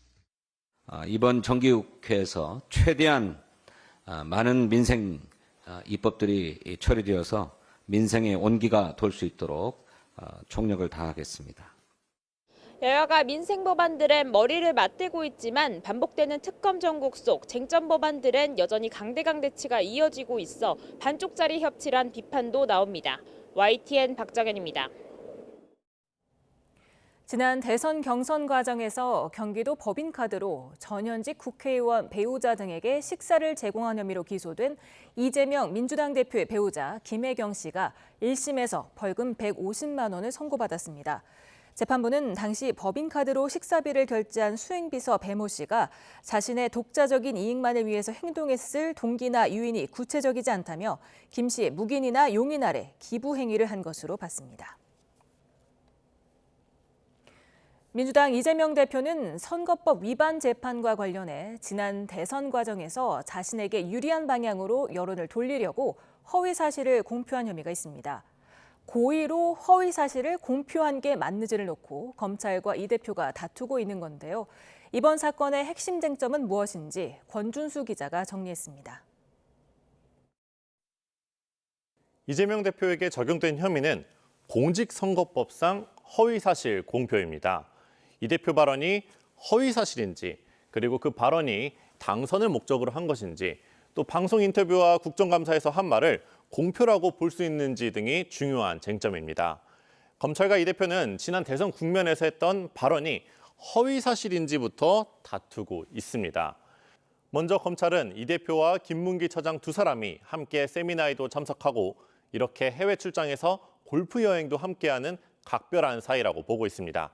이번 정기국회에서 최대한 많은 민생 입법들이 처리되어서 민생의 온기가 돌 수 있도록 총력을 다하겠습니다. 여야가 민생 법안들엔 머리를 맞대고 있지만 반복되는 특검 전국 속 쟁점 법안들엔 여전히 강대강대치가 이어지고 있어 반쪽짜리 협치란 비판도 나옵니다. YTN 박정현입니다. 지난 대선 경선 과정에서 경기도 법인카드로 전현직 국회의원 배우자 등에게 식사를 제공한 혐의로 기소된 이재명 민주당 대표의 배우자 김혜경 씨가 1심에서 벌금 150만 원을 선고받았습니다. 재판부는 당시 법인카드로 식사비를 결제한 수행비서 배모 씨가 자신의 독자적인 이익만을 위해서 행동했을 동기나 유인이 구체적이지 않다며 김 씨의 묵인이나 용인 아래 기부 행위를 한 것으로 봤습니다. 민주당 이재명 대표는 선거법 위반 재판과 관련해 지난 대선 과정에서 자신에게 유리한 방향으로 여론을 돌리려고 허위 사실을 공표한 혐의가 있습니다. 고의로 허위 사실을 공표한 게 맞는지를 놓고 검찰과 이 대표가 다투고 있는 건데요. 이번 사건의 핵심 쟁점은 무엇인지 권준수 기자가 정리했습니다. 이재명 대표에게 적용된 혐의는 공직선거법상 허위 사실 공표입니다. 이 대표 발언이 허위 사실인지, 그리고 그 발언이 당선을 목적으로 한 것인지, 또 방송 인터뷰와 국정감사에서 한 말을 공표라고 볼 수 있는지 등이 중요한 쟁점입니다. 검찰과 이 대표는 지난 대선 국면에서 했던 발언이 허위 사실인지부터 다투고 있습니다. 먼저 검찰은 이 대표와 김문기 처장 두 사람이 함께 세미나에도 참석하고 이렇게 해외 출장에서 골프 여행도 함께하는 각별한 사이라고 보고 있습니다.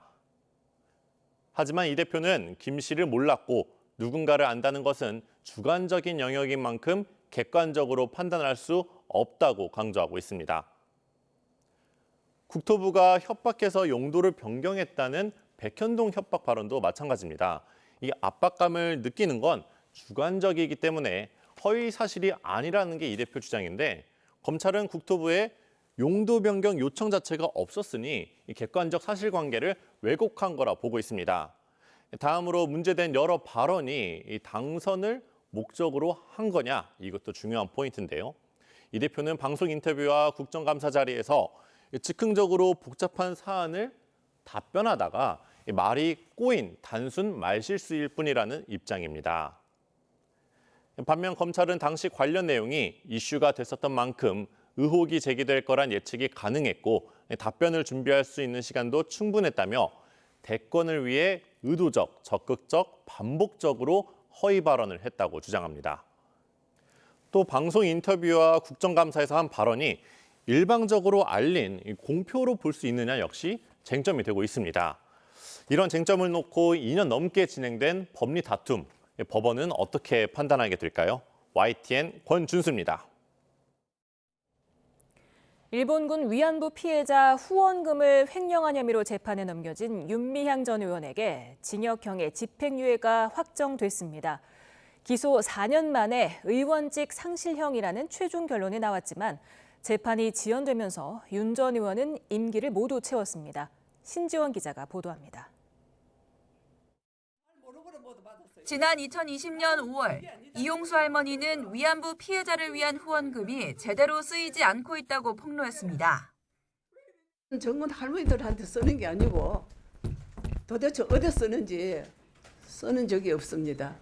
하지만 이 대표는 김 씨를 몰랐고 누군가를 안다는 것은 주관적인 영역인 만큼 객관적으로 판단할 수 없다고 강조하고 있습니다. 국토부가 협박해서 용도를 변경했다는 백현동 협박 발언도 마찬가지입니다. 이 압박감을 느끼는 건 주관적이기 때문에 허위 사실이 아니라는 게 이 대표 주장인데, 검찰은 국토부에 용도 변경 요청 자체가 없었으니 이 객관적 사실관계를 왜곡한 거라 보고 있습니다. 다음으로 문제된 여러 발언이 이 당선을 목적으로 한 거냐, 이것도 중요한 포인트인데요. 이 대표는 방송 인터뷰와 국정감사 자리에서 즉흥적으로 복잡한 사안을 답변하다가 말이 꼬인 단순 말실수일 뿐이라는 입장입니다. 반면 검찰은 당시 관련 내용이 이슈가 됐었던 만큼 의혹이 제기될 거란 예측이 가능했고 답변을 준비할 수 있는 시간도 충분했다며 대권을 위해 의도적, 적극적, 반복적으로 허위 발언을 했다고 주장합니다. 또 방송 인터뷰와 국정감사에서 한 발언이 일방적으로 알린 공표로 볼 수 있느냐 역시 쟁점이 되고 있습니다. 이런 쟁점을 놓고 2년 넘게 진행된 법리 다툼, 법원은 어떻게 판단하게 될까요? YTN 권준수입니다. 일본군 위안부 피해자 후원금을 횡령한 혐의로 재판에 넘겨진 윤미향 전 의원에게 징역형의 집행유예가 확정됐습니다. 기소 4년 만에 의원직 상실형이라는 최종 결론이 나왔지만 재판이 지연되면서 윤 전 의원은 임기를 모두 채웠습니다. 신지원 기자가 보도합니다. 지난 2020년 5월 이용수 할머니는 위안부 피해자를 위한 후원금이 제대로 쓰이지 않고 있다고 폭로했습니다. 정문 할머니들한테 쓰는 게 아니고 도대체 어디 쓰는지 쓰는 적이 없습니다.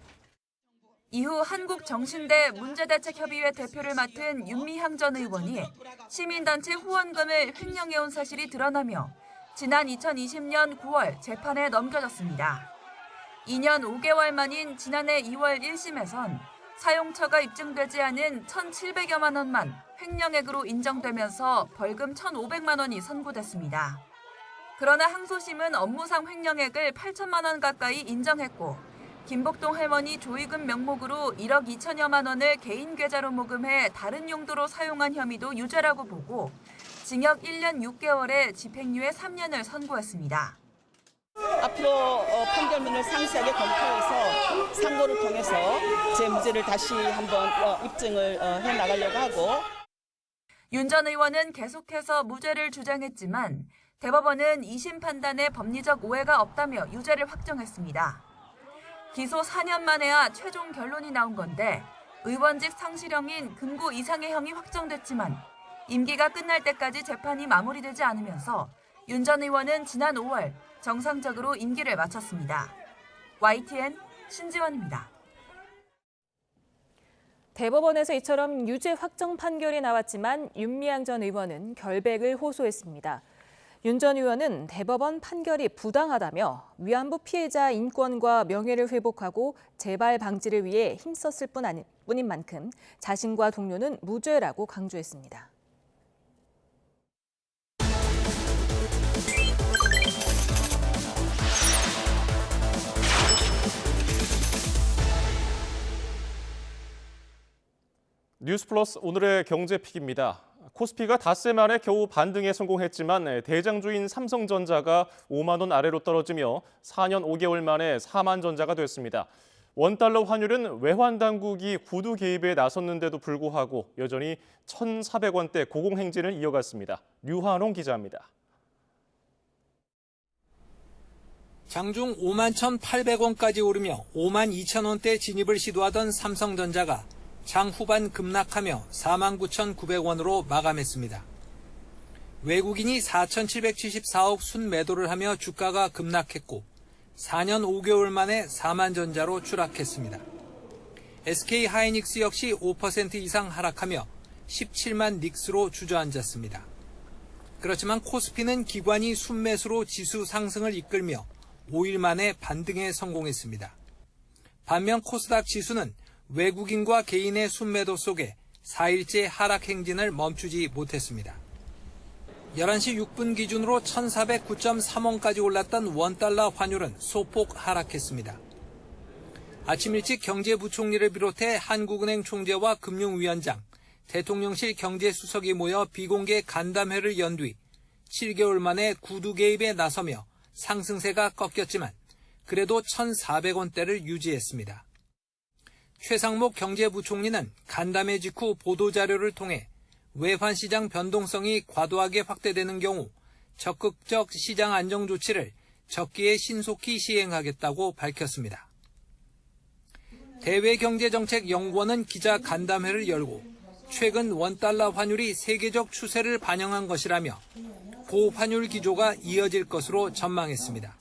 이후 한국정신대 문제대책협의회 대표를 맡은 윤미향 전 의원이 시민단체 후원금을 횡령해온 사실이 드러나며 지난 2020년 9월 재판에 넘겨졌습니다. 2년 5개월 만인 지난해 2월 1심에선 사용처가 입증되지 않은 1,700여만 원만 횡령액으로 인정되면서 벌금 1,500만 원이 선고됐습니다. 그러나 항소심은 업무상 횡령액을 8천만 원 가까이 인정했고 김복동 할머니 조의금 명목으로 1억 2천여만 원을 개인 계좌로 모금해 다른 용도로 사용한 혐의도 유죄라고 보고 징역 1년 6개월에 집행유예 3년을 선고했습니다. 앞으로 판결문을 상세하게 검토해서 상고를 통해서 제 무죄를 다시 한번 입증을 해나가려고 하고. 윤 전 의원은 계속해서 무죄를 주장했지만 대법원은 2심 판단에 법리적 오해가 없다며 유죄를 확정했습니다. 기소 4년 만에야 최종 결론이 나온 건데 의원직 상실형인 금고 이상의 형이 확정됐지만 임기가 끝날 때까지 재판이 마무리되지 않으면서 윤 전 의원은 지난 5월 정상적으로 임기를 마쳤습니다. YTN 신지원입니다. 대법원에서 이처럼 유죄 확정 판결이 나왔지만 윤미향 전 의원은 결백을 호소했습니다. 윤 전 의원은 대법원 판결이 부당하다며 위안부 피해자 인권과 명예를 회복하고 재발 방지를 위해 힘썼을 뿐인 만큼 자신과 동료는 무죄라고 강조했습니다. 뉴스플러스 오늘의 경제픽입니다. 코스피가 닷새 만에 겨우 반등에 성공했지만 대장주인 삼성전자가 5만 원 아래로 떨어지며 4년 5개월 만에 4만 전자가 됐습니다. 원달러 환율은 외환 당국이 구두 개입에 나섰는데도 불구하고 여전히 1,400원대 고공행진을 이어갔습니다. 류환홍 기자입니다. 장중 5만 1,800원까지 오르며 5만 2천 원대 진입을 시도하던 삼성전자가 장 후반 급락하며 49,900원으로 마감했습니다. 외국인이 4,774억 순매도를 하며 주가가 급락했고 4년 5개월 만에 4만 전자로 추락했습니다. SK 하이닉스 역시 5% 이상 하락하며 17만 닉스로 주저앉았습니다. 그렇지만 코스피는 기관이 순매수로 지수 상승을 이끌며 5일 만에 반등에 성공했습니다. 반면 코스닥 지수는 외국인과 개인의 순매도 속에 4일째 하락 행진을 멈추지 못했습니다. 11시 6분 기준으로 1,409.3원까지 올랐던 원달러 환율은 소폭 하락했습니다. 아침 일찍 경제부총리를 비롯해 한국은행 총재와 금융위원장, 대통령실 경제수석이 모여 비공개 간담회를 연 뒤 7개월 만에 구두 개입에 나서며 상승세가 꺾였지만 그래도 1,400원대를 유지했습니다. 최상목 경제부총리는 간담회 직후 보도자료를 통해 외환시장 변동성이 과도하게 확대되는 경우 적극적 시장 안정 조치를 적기에 신속히 시행하겠다고 밝혔습니다. 대외경제정책연구원은 기자 간담회를 열고 최근 원달러 환율이 세계적 추세를 반영한 것이라며 고환율 기조가 이어질 것으로 전망했습니다.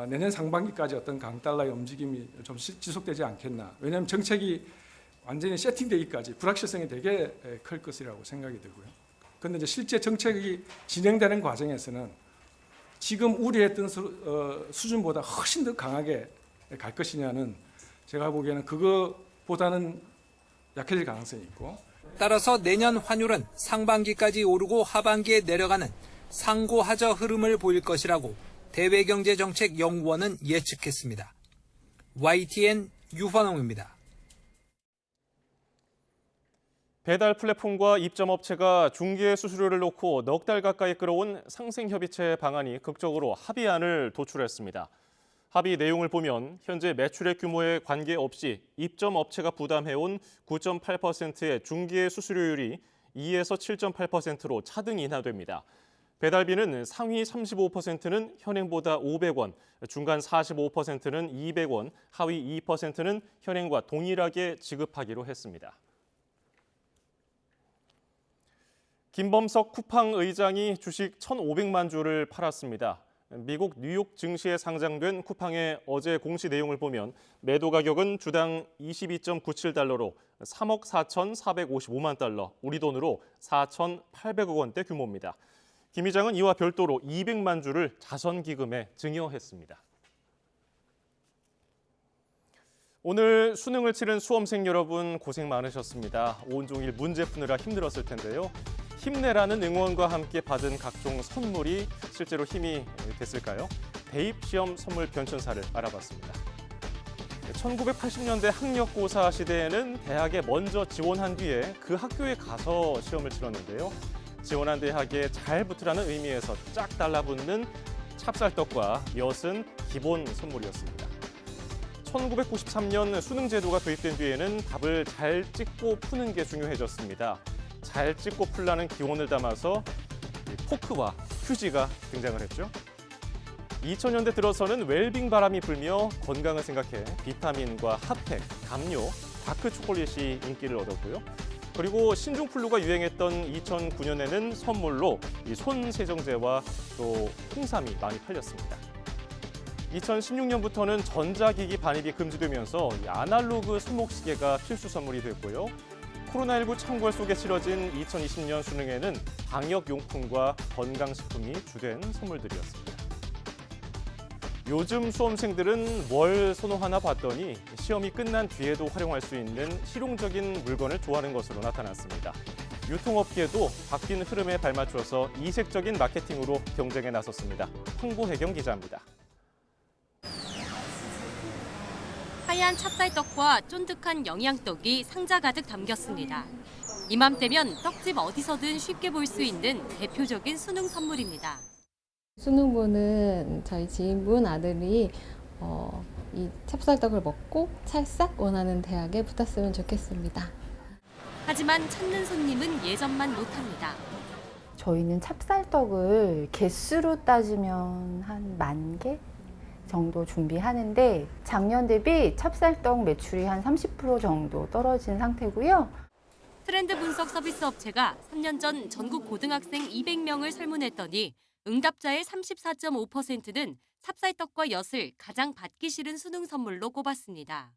내년 상반기까지 어떤 강달러의 움직임이 좀 지속되지 않겠나. 왜냐하면 정책이 완전히 세팅되기까지 불확실성이 되게 클 것이라고 생각이 들고요. 그런데 이제 실제 정책이 진행되는 과정에서는 지금 우려했던 수준보다 훨씬 더 강하게 갈 것이냐는 제가 보기에는 그거보다는 약해질 가능성이 있고. 따라서 내년 환율은 상반기까지 오르고 하반기에 내려가는 상고하저 흐름을 보일 것이라고 대외경제정책연구원은 예측했습니다. YTN 유환홍입니다. 배달 플랫폼과 입점업체가 중개 수수료를 놓고 넉 달 가까이 끌어온 상생협의체 방안이 극적으로 합의안을 도출했습니다. 합의 내용을 보면 현재 매출액 규모에 관계없이 입점업체가 부담해온 9.8%의 중개 수수료율이 2에서 7.8%로 차등 인하됩니다. 배달비는 상위 35%는 현행보다 500원, 중간 45%는 200원, 하위 2%는 현행과 동일하게 지급하기로 했습니다. 김범석 쿠팡 의장이 주식 1,500만 주를 팔았습니다. 미국 뉴욕 증시에 상장된 쿠팡의 어제 공시 내용을 보면 매도 가격은 주당 22.97달러로 3억 4,455만 달러, 우리 돈으로 4,800억 원대 규모입니다. 김 의장은 이와 별도로 200만 주를 자선기금에 증여했습니다. 오늘 수능을 치른 수험생 여러분 고생 많으셨습니다. 온종일 문제 푸느라 힘들었을 텐데요. 힘내라는 응원과 함께 받은 각종 선물이 실제로 힘이 됐을까요? 대입시험 선물 변천사를 알아봤습니다. 1980년대 학력고사 시대에는 대학에 먼저 지원한 뒤에 그 학교에 가서 시험을 치렀는데요. 지원한 대학에 잘 붙으라는 의미에서 쫙 달라붙는 찹쌀떡과 엿은 기본 선물이었습니다. 1993년 수능 제도가 도입된 뒤에는 답을 잘 찍고 푸는 게 중요해졌습니다. 잘 찍고 풀라는 기원을 담아서 포크와 휴지가 등장을 했죠. 2000년대 들어서는 웰빙 바람이 불며 건강을 생각해 비타민과 핫팩, 담요, 다크 초콜릿이 인기를 얻었고요. 그리고 신종플루가 유행했던 2009년에는 선물로 손 세정제와 또 홍삼이 많이 팔렸습니다. 2016년부터는 전자기기 반입이 금지되면서 아날로그 손목시계가 필수 선물이 됐고요. 코로나19 창궐 속에 치러진 2020년 수능에는 방역용품과 건강식품이 주된 선물들이었습니다. 요즘 수험생들은 뭘 선호하나 봤더니 시험이 끝난 뒤에도 활용할 수 있는 실용적인 물건을 좋아하는 것으로 나타났습니다. 유통업계도 바뀐 흐름에 발맞춰서 이색적인 마케팅으로 경쟁에 나섰습니다. 황보혜경 기자입니다. 하얀 찹쌀떡과 쫀득한 영양떡이 상자 가득 담겼습니다. 이맘때면 떡집 어디서든 쉽게 볼 수 있는 대표적인 수능 선물입니다. 수능부는 저희 지인분 아들이 이 찹쌀떡을 먹고 찰싹 원하는 대학에 붙었으면 좋겠습니다. 하지만 찾는 손님은 예전만 못합니다. 저희는 찹쌀떡을 개수로 따지면 한 10,000개 정도 준비하는데 작년 대비 찹쌀떡 매출이 한 30% 정도 떨어진 상태고요. 트렌드 분석 서비스 업체가 3년 전 전국 고등학생 200명을 설문했더니 응답자의 34.5%는 찹쌀떡과 엿을 가장 받기 싫은 수능 선물로 꼽았습니다.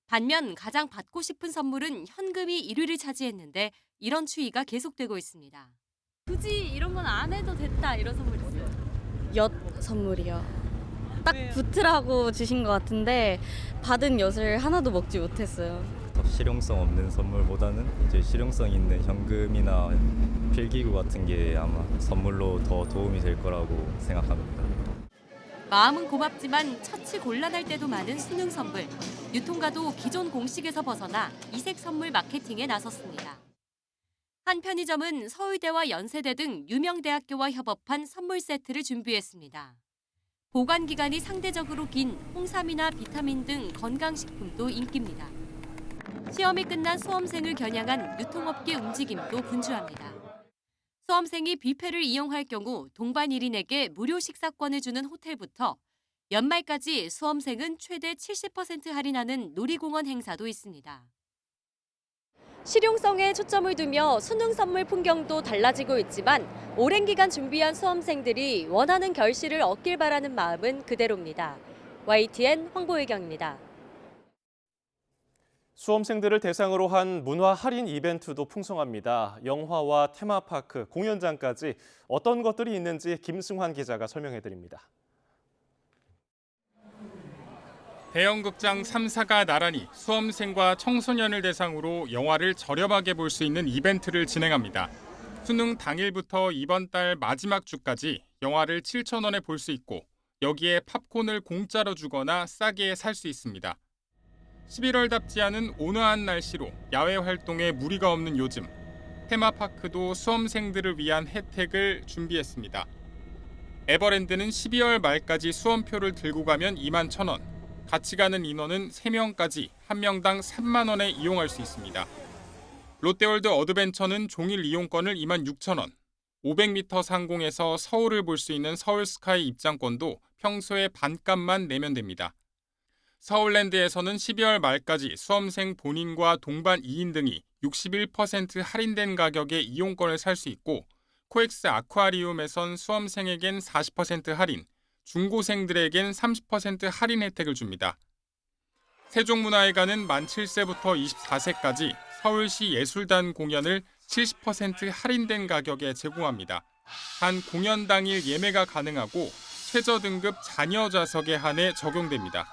반면 가장 받고 싶은 선물은 현금이 1위를 차지했는데 이런 추이가 계속되고 있습니다. 굳이 이런 건 안 해도 됐다 이런 선물 있어요? 엿 선물이요. 딱 붙으라고 주신 것 같은데 받은 엿을 하나도 먹지 못했어요. 실용성 없는 선물보다는 이제 실용성 있는 현금이나 필기구 같은 게 아마 선물로 더 도움이 될 거라고 생각합니다. 마음은 고맙지만 처치 곤란할 때도 많은 수능 선물. 유통가도 기존 공식에서 벗어나 이색 선물 마케팅에 나섰습니다. 한 편의점은 서울대와 연세대 등 유명 대학교와 협업한 선물 세트를 준비했습니다. 보관 기간이 상대적으로 긴 홍삼이나 비타민 등 건강식품도 인기입니다. 시험이 끝난 수험생을 겨냥한 유통업계 움직임도 분주합니다. 수험생이 뷔페를 이용할 경우 동반 1인에게 무료 식사권을 주는 호텔부터 연말까지 수험생은 최대 70% 할인하는 놀이공원 행사도 있습니다. 실용성에 초점을 두며 수능 선물 풍경도 달라지고 있지만 오랜 기간 준비한 수험생들이 원하는 결실을 얻길 바라는 마음은 그대로입니다. YTN 황보혜경입니다. 수험생들을 대상으로 한 문화 할인 이벤트도 풍성합니다. 영화와 테마파크, 공연장까지 어떤 것들이 있는지 김승환 기자가 설명해드립니다. 대형 극장 3사가 나란히 수험생과 청소년을 대상으로 영화를 저렴하게 볼 수 있는 이벤트를 진행합니다. 수능 당일부터 이번 달 마지막 주까지 영화를 7,000원에 볼 수 있고 여기에 팝콘을 공짜로 주거나 싸게 살 수 있습니다. 11월답지 않은 온화한 날씨로 야외 활동에 무리가 없는 요즘, 테마파크도 수험생들을 위한 혜택을 준비했습니다. 에버랜드는 12월 말까지 수험표를 들고 가면 21,000원, 같이 가는 인원은 3명까지 1명당 3만 원에 이용할 수 있습니다. 롯데월드 어드벤처는 종일 이용권을 26,000원, 500m 상공에서 서울을 볼 수 있는 서울스카이 입장권도 평소의 반값만 내면 됩니다. 서울랜드에서는 12월 말까지 수험생 본인과 동반 2인 등이 61% 할인된 가격에 이용권을 살 수 있고 코엑스 아쿠아리움에선 수험생에겐 40% 할인, 중고생들에겐 30% 할인 혜택을 줍니다. 세종문화회관은 만 7세부터 24세까지 서울시 예술단 공연을 70% 할인된 가격에 제공합니다. 단 공연 당일 예매가 가능하고 최저 등급 자녀 좌석에 한해 적용됩니다.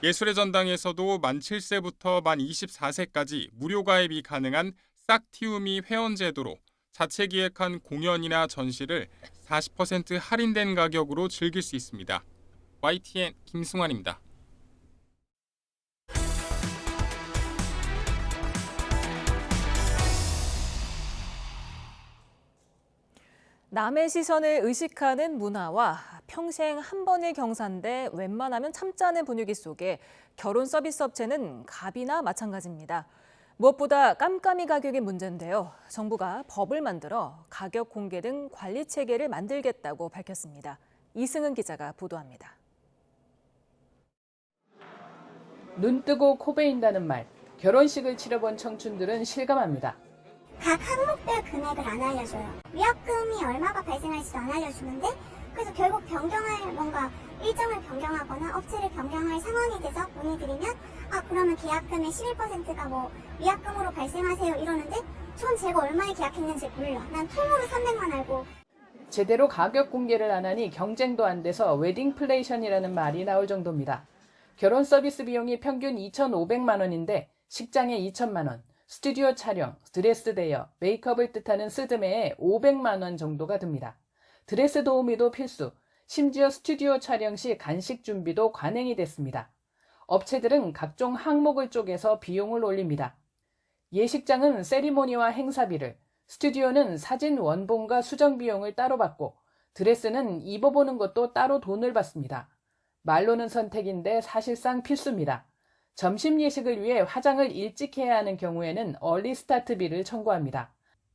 예술의 전당에서도 만 7세부터 만 24세까지 무료 가입이 가능한 싹티우미 회원 제도로 자체 기획한 공연이나 전시를 40% 할인된 가격으로 즐길 수 있습니다. YTN 김승환입니다. 남의 시선을 의식하는 문화와 평생 한 번의 경사인데 웬만하면 참자는 분위기 속에 결혼 서비스 업체는 갑이나 마찬가지입니다. 무엇보다 깜깜이 가격이 문제인데요. 정부가 법을 만들어 가격 공개 등 관리 체계를 만들겠다고 밝혔습니다. 이승은 기자가 보도합니다. 눈 뜨고 코 베인다는 말, 결혼식을 치러본 청춘들은 실감합니다. 각 항목별 금액을 안 알려줘요. 위약금이 얼마가 발생할지도 안 알려주는데 그래서 결국 변경할 뭔가 일정을 변경하거나 업체를 변경할 상황이 돼서 문의드리면 그러면 계약금의 11%가 뭐 위약금으로 발생하세요 이러는데 전 제가 얼마에 계약했는지 몰라. 난 통으로 300만 알고. 제대로 가격 공개를 안 하니 경쟁도 안 돼서 웨딩플레이션이라는 말이 나올 정도입니다. 결혼 서비스 비용이 평균 2,500만 원인데 식장에 2천만 원, 스튜디오 촬영, 드레스 대여, 메이크업을 뜻하는 스드메에 500만 원 정도가 듭니다. 드레스 도우미도 필수, 심지어 스튜디오 촬영 시 간식 준비도 관행이 됐습니다. 업체들은 각종 항목을 쪼개서 비용을 올립니다. 예식장은 세리모니와 행사비를, 스튜디오는 사진 원본과 수정 비용을 따로 받고, 드레스는 입어보는 것도 따로 돈을 받습니다. 말로는 선택인데 사실상 필수입니다. 점심 예식을 위해 화장을 일찍 해야 하는 경우에는 얼리 스타트비를 청구합니다.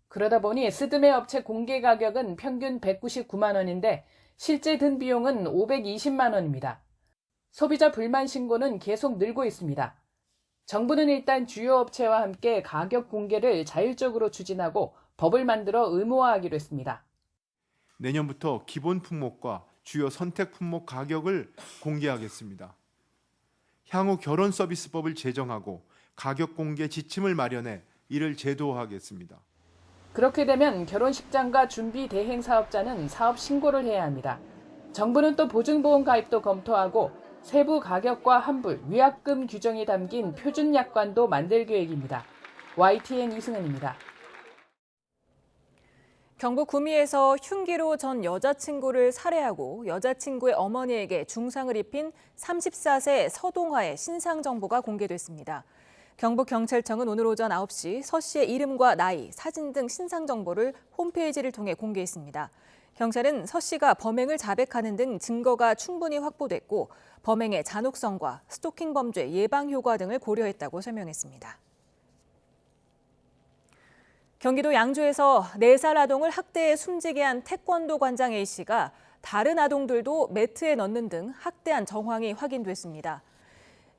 그러다 보니 스드메 업체 공개 가격은 평균 199만 원인데 실제 든 비용은 520만 원입니다. 소비자 불만 신고는 계속 늘고 있습니다. 정부는 일단 주요 업체와 함께 가격 공개를 자율적으로 추진하고 법을 만들어 의무화하기로 했습니다. 내년부터 기본 품목과 주요 선택 품목 가격을 공개하겠습니다. 향후 결혼 서비스법을 제정하고 가격 공개 지침을 마련해 이를 제도화하겠습니다. 그렇게 되면 결혼식장과 준비 대행 사업자는 사업 신고를 해야 합니다. 정부는 또 보증보험 가입도 검토하고 세부 가격과 환불, 위약금 규정이 담긴 표준 약관도 만들 계획입니다. YTN 이승은입니다. 경북 구미에서 흉기로 전 여자친구를 살해하고 여자친구의 어머니에게 중상을 입힌 34세 서동화의 신상 정보가 공개됐습니다. 경북경찰청은 오늘 오전 9시 서 씨의 이름과 나이, 사진 등 신상 정보를 홈페이지를 통해 공개했습니다. 경찰은 서 씨가 범행을 자백하는 등 증거가 충분히 확보됐고 범행의 잔혹성과 스토킹 범죄 예방 효과 등을 고려했다고 설명했습니다. 경기도 양주에서 4살 아동을 학대해 숨지게 한 태권도 관장 A씨가 다른 아동들도 매트에 넣는 등 학대한 정황이 확인됐습니다.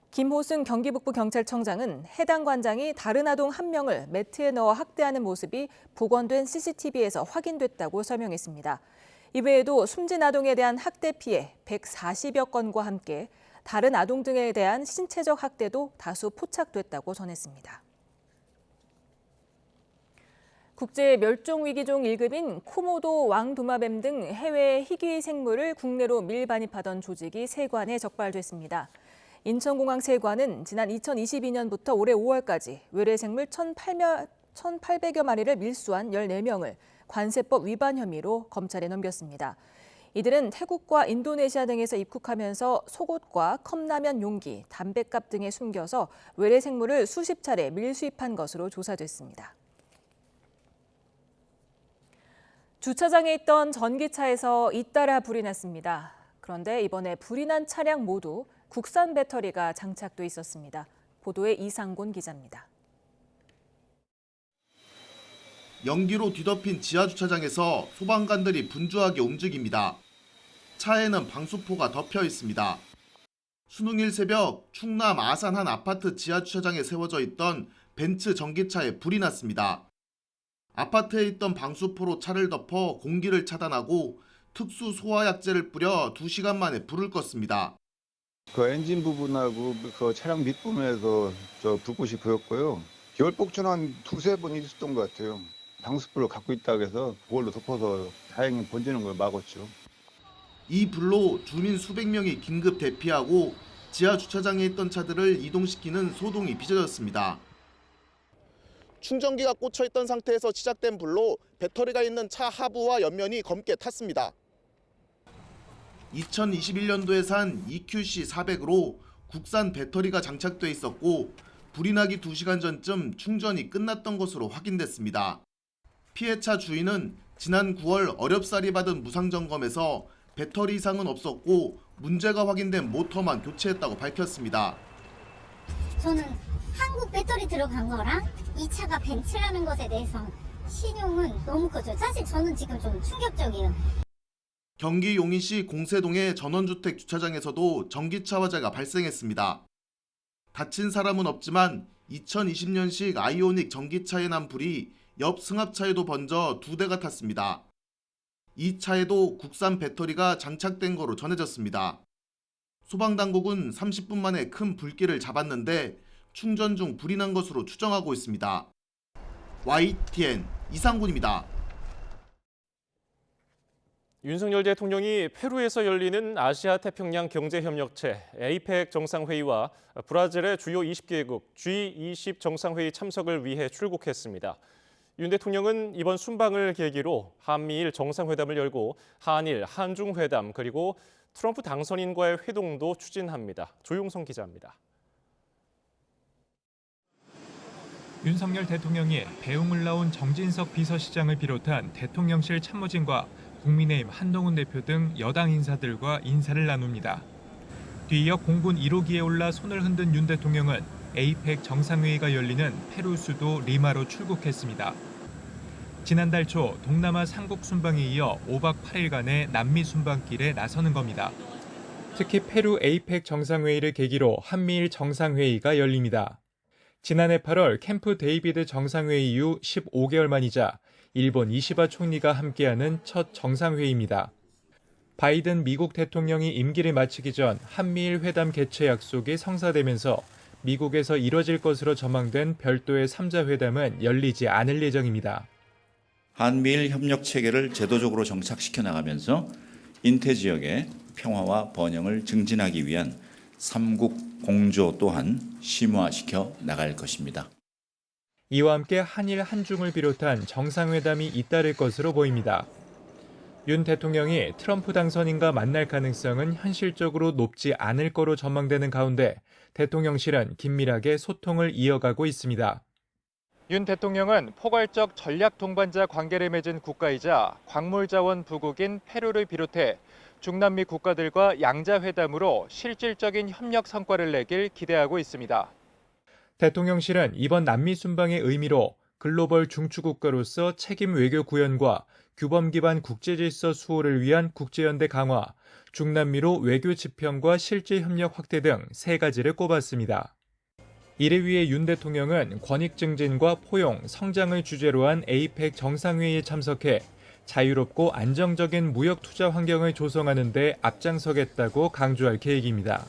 김호승 경기북부경찰청장은 해당 관장이 다른 아동 1명을 매트에 넣어 학대하는 모습이 복원된 CCTV에서 확인됐다고 설명했습니다. 이외에도 숨진 아동에 대한 학대 피해 140여 건과 함께 다른 아동 등에 대한 신체적 학대도 다수 포착됐다고 전했습니다. 국제 멸종위기종 1급인 코모도 왕도마뱀 등 해외 희귀 생물을 국내로 밀반입하던 조직이 세관에 적발됐습니다. 인천공항 세관은 지난 2022년부터 올해 5월까지 외래 생물 1,800여 마리를 밀수한 14명을 관세법 위반 혐의로 검찰에 넘겼습니다. 이들은 태국과 인도네시아 등에서 입국하면서 속옷과 컵라면 용기, 담뱃갑 등에 숨겨서 외래 생물을 수십 차례 밀수입한 것으로 조사됐습니다. 주차장에 있던 전기차에서 잇따라 불이 났습니다. 그런데 이번에 불이 난 차량 모두 국산 배터리가 장착돼 있었습니다. 보도에 이상곤 기자입니다. 연기로 뒤덮인 지하주차장에서 소방관들이 분주하게 움직입니다. 차에는 방수포가 덮여 있습니다. 수능일 새벽 충남 아산 한 아파트 지하주차장에 세워져 있던 벤츠 전기차에 불이 났습니다. 아파트에 있던 방수포로 차를 덮어 공기를 차단하고 특수 소화약제를 뿌려 2시간 만에 불을 껐습니다. 그 엔진 부분하고 그 차량 밑부분에서 불꽃이 보였고요. 열폭주는 한 2-3번 있었던 것 같아요. 방수포를 갖고 있다고 해서 그걸로 덮어서 다행히 번지는 걸 막았죠. 이 불로 주민 수백 명이 긴급 대피하고 지하 주차장에 있던 차들을 이동시키는 소동이 빚어졌습니다. 충전기가 꽂혀 있던 상태에서 시작된 불로 배터리가 있는 차 하부와 옆면이 검게 탔습니다. 2021년도에 산 EQC 400으로 국산 배터리가 장착돼 있었고 불이 나기 2시간 전쯤 충전이 끝났던 것으로 확인됐습니다. 피해차 주인은 지난 9월 어렵사리 받은 무상점검에서 배터리 이상은 없었고 문제가 확인된 모터만 교체했다고 밝혔습니다. 저는 한국 배터리 들어간 거랑 이 차가 벤츠라는 것에 대해서 신용은 너무 커져요. 사실 저는 지금 좀 충격적이에요. 경기 용인시 공세동의 전원주택 주차장에서도 전기차 화재가 발생했습니다. 다친 사람은 없지만 2020년식 아이오닉 전기차에 난 불이 옆 승합차에도 번져 2대가 탔습니다. 이 차에도 국산 배터리가 장착된 거로 전해졌습니다. 소방당국은 30분 만에 큰 불길을 잡았는데 충전 중 불이 난 것으로 추정하고 있습니다. YTN 이상군입니다. 윤석열 대통령이 페루에서 열리는 아시아 태평양 경제협력체 APEC 정상회의와 브라질의 주요 20개국 G20 정상회의 참석을 위해 출국했습니다. 윤 대통령은 이번 순방을 계기로 한미일 정상회담을 열고 한일, 한중회담 그리고 트럼프 당선인과의 회동도 추진합니다. 조용성 기자입니다. 윤석열 대통령이 배웅을 나온 정진석 비서실장을 비롯한 대통령실 참모진과 국민의힘 한동훈 대표 등 여당 인사들과 인사를 나눕니다. 뒤이어 공군 1호기에 올라 손을 흔든 윤 대통령은 APEC 정상회의가 열리는 페루 수도 리마로 출국했습니다. 지난달 초 동남아 삼국 순방에 이어 5박 8일간의 남미 순방길에 나서는 겁니다. 특히 페루 APEC 정상회의를 계기로 한미일 정상회의가 열립니다. 지난해 8월 캠프 데이비드 정상회의 이후 15개월 만이자 일본 이시바 총리가 함께하는 첫 정상회의입니다. 바이든 미국 대통령이 임기를 마치기 전 한미일 회담 개최 약속이 성사되면서 미국에서 이뤄질 것으로 전망된 별도의 3자 회담은 열리지 않을 예정입니다. 한미일 협력 체계를 제도적으로 정착시켜 나가면서 인태 지역의 평화와 번영을 증진하기 위한 삼국 공조 또한 심화시켜 나갈 것입니다. 이와 함께 한일 한중을 비롯한 정상회담이 잇따를 것으로 보입니다. 윤 대통령이 트럼프 당선인과 만날 가능성은 현실적으로 높지 않을 거로 전망되는 가운데 대통령실은 긴밀하게 소통을 이어가고 있습니다. 윤 대통령은 포괄적 전략 동반자 관계를 맺은 국가이자 광물자원 부국인 페루를 비롯해 중남미 국가들과 양자회담으로 실질적인 협력 성과를 내길 기대하고 있습니다. 대통령실은 이번 남미 순방의 의미로 글로벌 중추국가로서 책임 외교 구현과 규범 기반 국제질서 수호를 위한 국제연대 강화, 중남미로 외교 지평과 실질 협력 확대 등 3가지를 꼽았습니다. 이를 위해 윤 대통령은 권익 증진과 포용, 성장을 주제로 한 APEC 정상회의에 참석해 자유롭고 안정적인 무역 투자 환경을 조성하는 데 앞장서겠다고 강조할 계획입니다.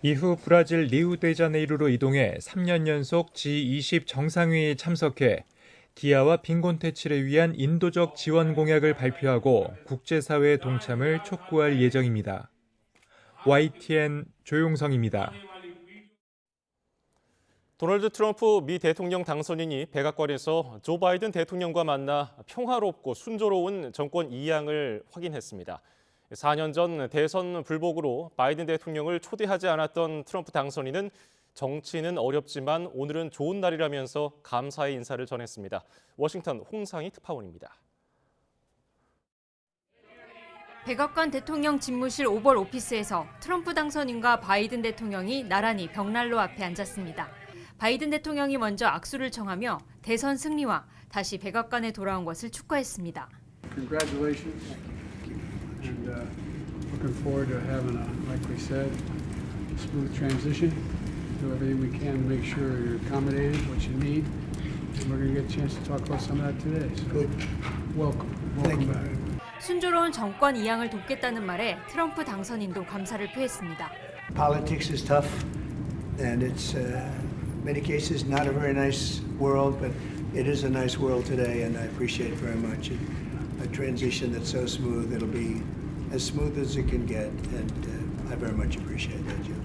이후 브라질 리우데자네이루로 이동해 3년 연속 G20 정상회의에 참석해 기아와 빈곤 퇴치를 위한 인도적 지원 공약을 발표하고 국제사회의 동참을 촉구할 예정입니다. YTN 조용성입니다. 도널드 트럼프 미 대통령 당선인이 백악관에서 조 바이든 대통령과 만나 평화롭고 순조로운 정권 이양을 확인했습니다. 4년 전 대선 불복으로 바이든 대통령을 초대하지 않았던 트럼프 당선인은 정치는 어렵지만 오늘은 좋은 날이라면서 감사의 인사를 전했습니다. 워싱턴 홍상희 특파원입니다. 백악관 대통령 집무실 오벌 오피스에서 트럼프 당선인과 바이든 대통령이 나란히 벽난로 앞에 앉았습니다. 바이든 대통령이 먼저 악수를 청하며 대선 승리와 다시 백악관에 돌아온 것을 축하했습니다. Congratulations. And looking forward to having a, like we said, smooth transition. Do everything we can to make sure you're accommodated, what you need. And we're going to get a chance to talk about some of that today. So good. Welcome. Welcome back. 순조로운 정권 이양을 돕겠다는 말에 트럼프 당선인도 감사를 표했습니다. Politics is tough, and it's many cases not a very nice world, but it is a nice world today, and I appreciate it very much. A transition that's so smooth, it'll be as smooth as it can get, and I very much appreciate that, Joe.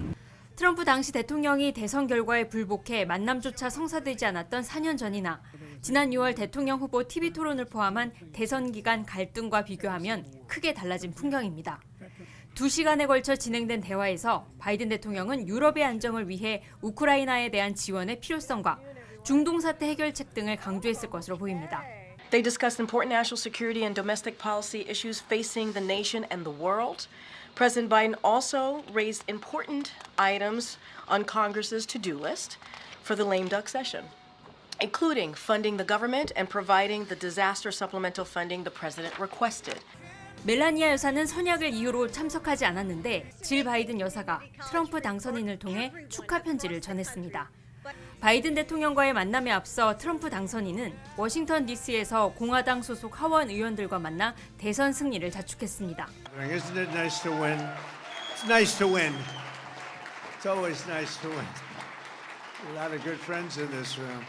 트럼프 당시 대통령이 대선 결과에 불복해 만남조차 성사되지 않았던 4년 전이나 지난 6월 대통령 후보 TV 토론을 포함한 대선 기간 갈등과 비교하면 크게 달라진 풍경입니다. 2시간에 걸쳐 진행된 대화에서 바이든 대통령은 유럽의 안정을 위해 우크라이나에 대한 지원의 필요성과 중동 사태 해결책 등을 강조했을 것으로 보입니다. They discussed important national security and domestic policy issues facing the nation and the world. President Biden also raised important items on Congress's to-do list for the lame duck session, including funding the government and providing the disaster supplemental funding the president requested. 멜라니아 여사는 선약을 이유로 참석하지 않았는데 질 바이든 여사가 트럼프 당선인을 통해 축하 편지를 전했습니다. 바이든 대통령과의 만남에 앞서 트럼프 당선인은 워싱턴 DC에서 공화당 소속 하원 의원들과 만나 대선 승리를 자축했습니다. Isn't it nice to win? It's nice to win. It's always nice to win. A lot of good friends in this room.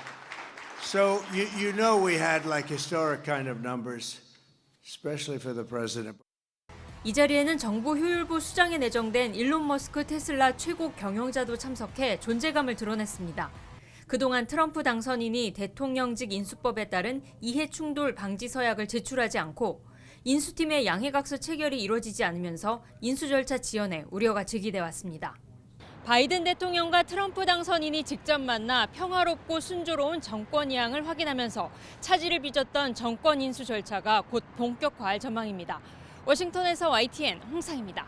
So you know we had like historic kind of numbers, especially for the president. 이 자리에는 정부 효율부 수장에 내정된 일론 머스크 테슬라 최고 경영자도 참석해 존재감을 드러냈습니다. 그동안 트럼프 당선인이 대통령직 인수법에 따른 이해충돌 방지 서약을 제출하지 않고 인수팀의 양해각서 체결이 이루어지지 않으면서 인수 절차 지연에 우려가 제기돼 왔습니다. 바이든 대통령과 트럼프 당선인이 직접 만나 평화롭고 순조로운 정권 이양을 확인하면서 차질을 빚었던 정권 인수 절차가 곧 본격화할 전망입니다. 워싱턴에서 YTN 홍상입니다.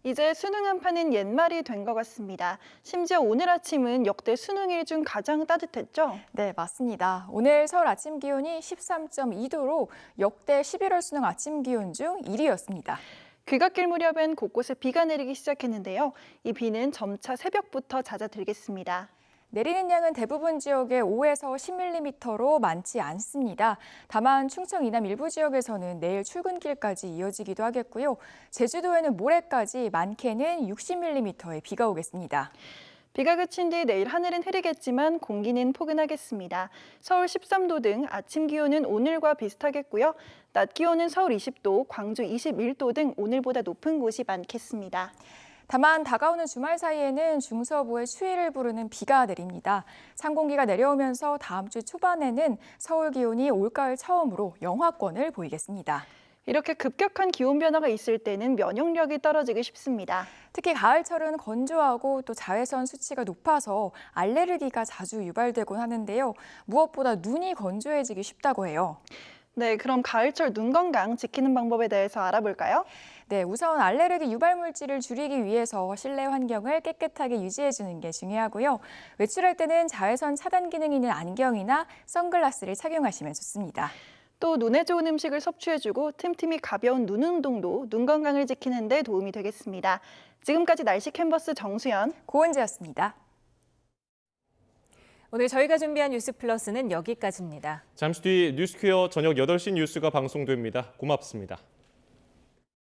이제 수능 한파는 옛말이 된 것 같습니다. 심지어 오늘 아침은 역대 수능일 중 가장 따뜻했죠? 네, 맞습니다. 오늘 서울 아침 기온이 13.2도로 역대 11월 수능 아침 기온 중 1위였습니다. 귀갓길 무렵엔 곳곳에 비가 내리기 시작했는데요. 이 비는 점차 새벽부터 잦아들겠습니다. 내리는 양은 대부분 지역에 5에서 10mm로 많지 않습니다. 다만 충청 이남 일부 지역에서는 내일 출근길까지 이어지기도 하겠고요. 제주도에는 모레까지 많게는 60mm의 비가 오겠습니다. 비가 그친 뒤 내일 하늘은 흐리겠지만 공기는 포근하겠습니다. 서울 13도 등 아침 기온은 오늘과 비슷하겠고요. 낮 기온은 서울 20도, 광주 21도 등 오늘보다 높은 곳이 많겠습니다. 다만 다가오는 주말 사이에는 중서부에 추위를 부르는 비가 내립니다. 찬 공기가 내려오면서 다음 주 초반에는 서울 기온이 올가을 처음으로 영하권을 보이겠습니다. 이렇게 급격한 기온 변화가 있을 때는 면역력이 떨어지기 쉽습니다. 특히 가을철은 건조하고 또 자외선 수치가 높아서 알레르기가 자주 유발되곤 하는데요. 무엇보다 눈이 건조해지기 쉽다고 해요. 네, 그럼 가을철 눈 건강 지키는 방법에 대해서 알아볼까요? 네, 우선 알레르기 유발 물질을 줄이기 위해서 실내 환경을 깨끗하게 유지해주는 게 중요하고요. 외출할 때는 자외선 차단 기능이 있는 안경이나 선글라스를 착용하시면 좋습니다. 또 눈에 좋은 음식을 섭취해주고 틈틈이 가벼운 눈 운동도 눈 건강을 지키는 데 도움이 되겠습니다. 지금까지 날씨 캔버스 정수연, 고은지였습니다. 오늘 저희가 준비한 뉴스 플러스는 여기까지입니다. 잠시 뒤 뉴스퀘어 저녁 8시 뉴스가 방송됩니다. 고맙습니다.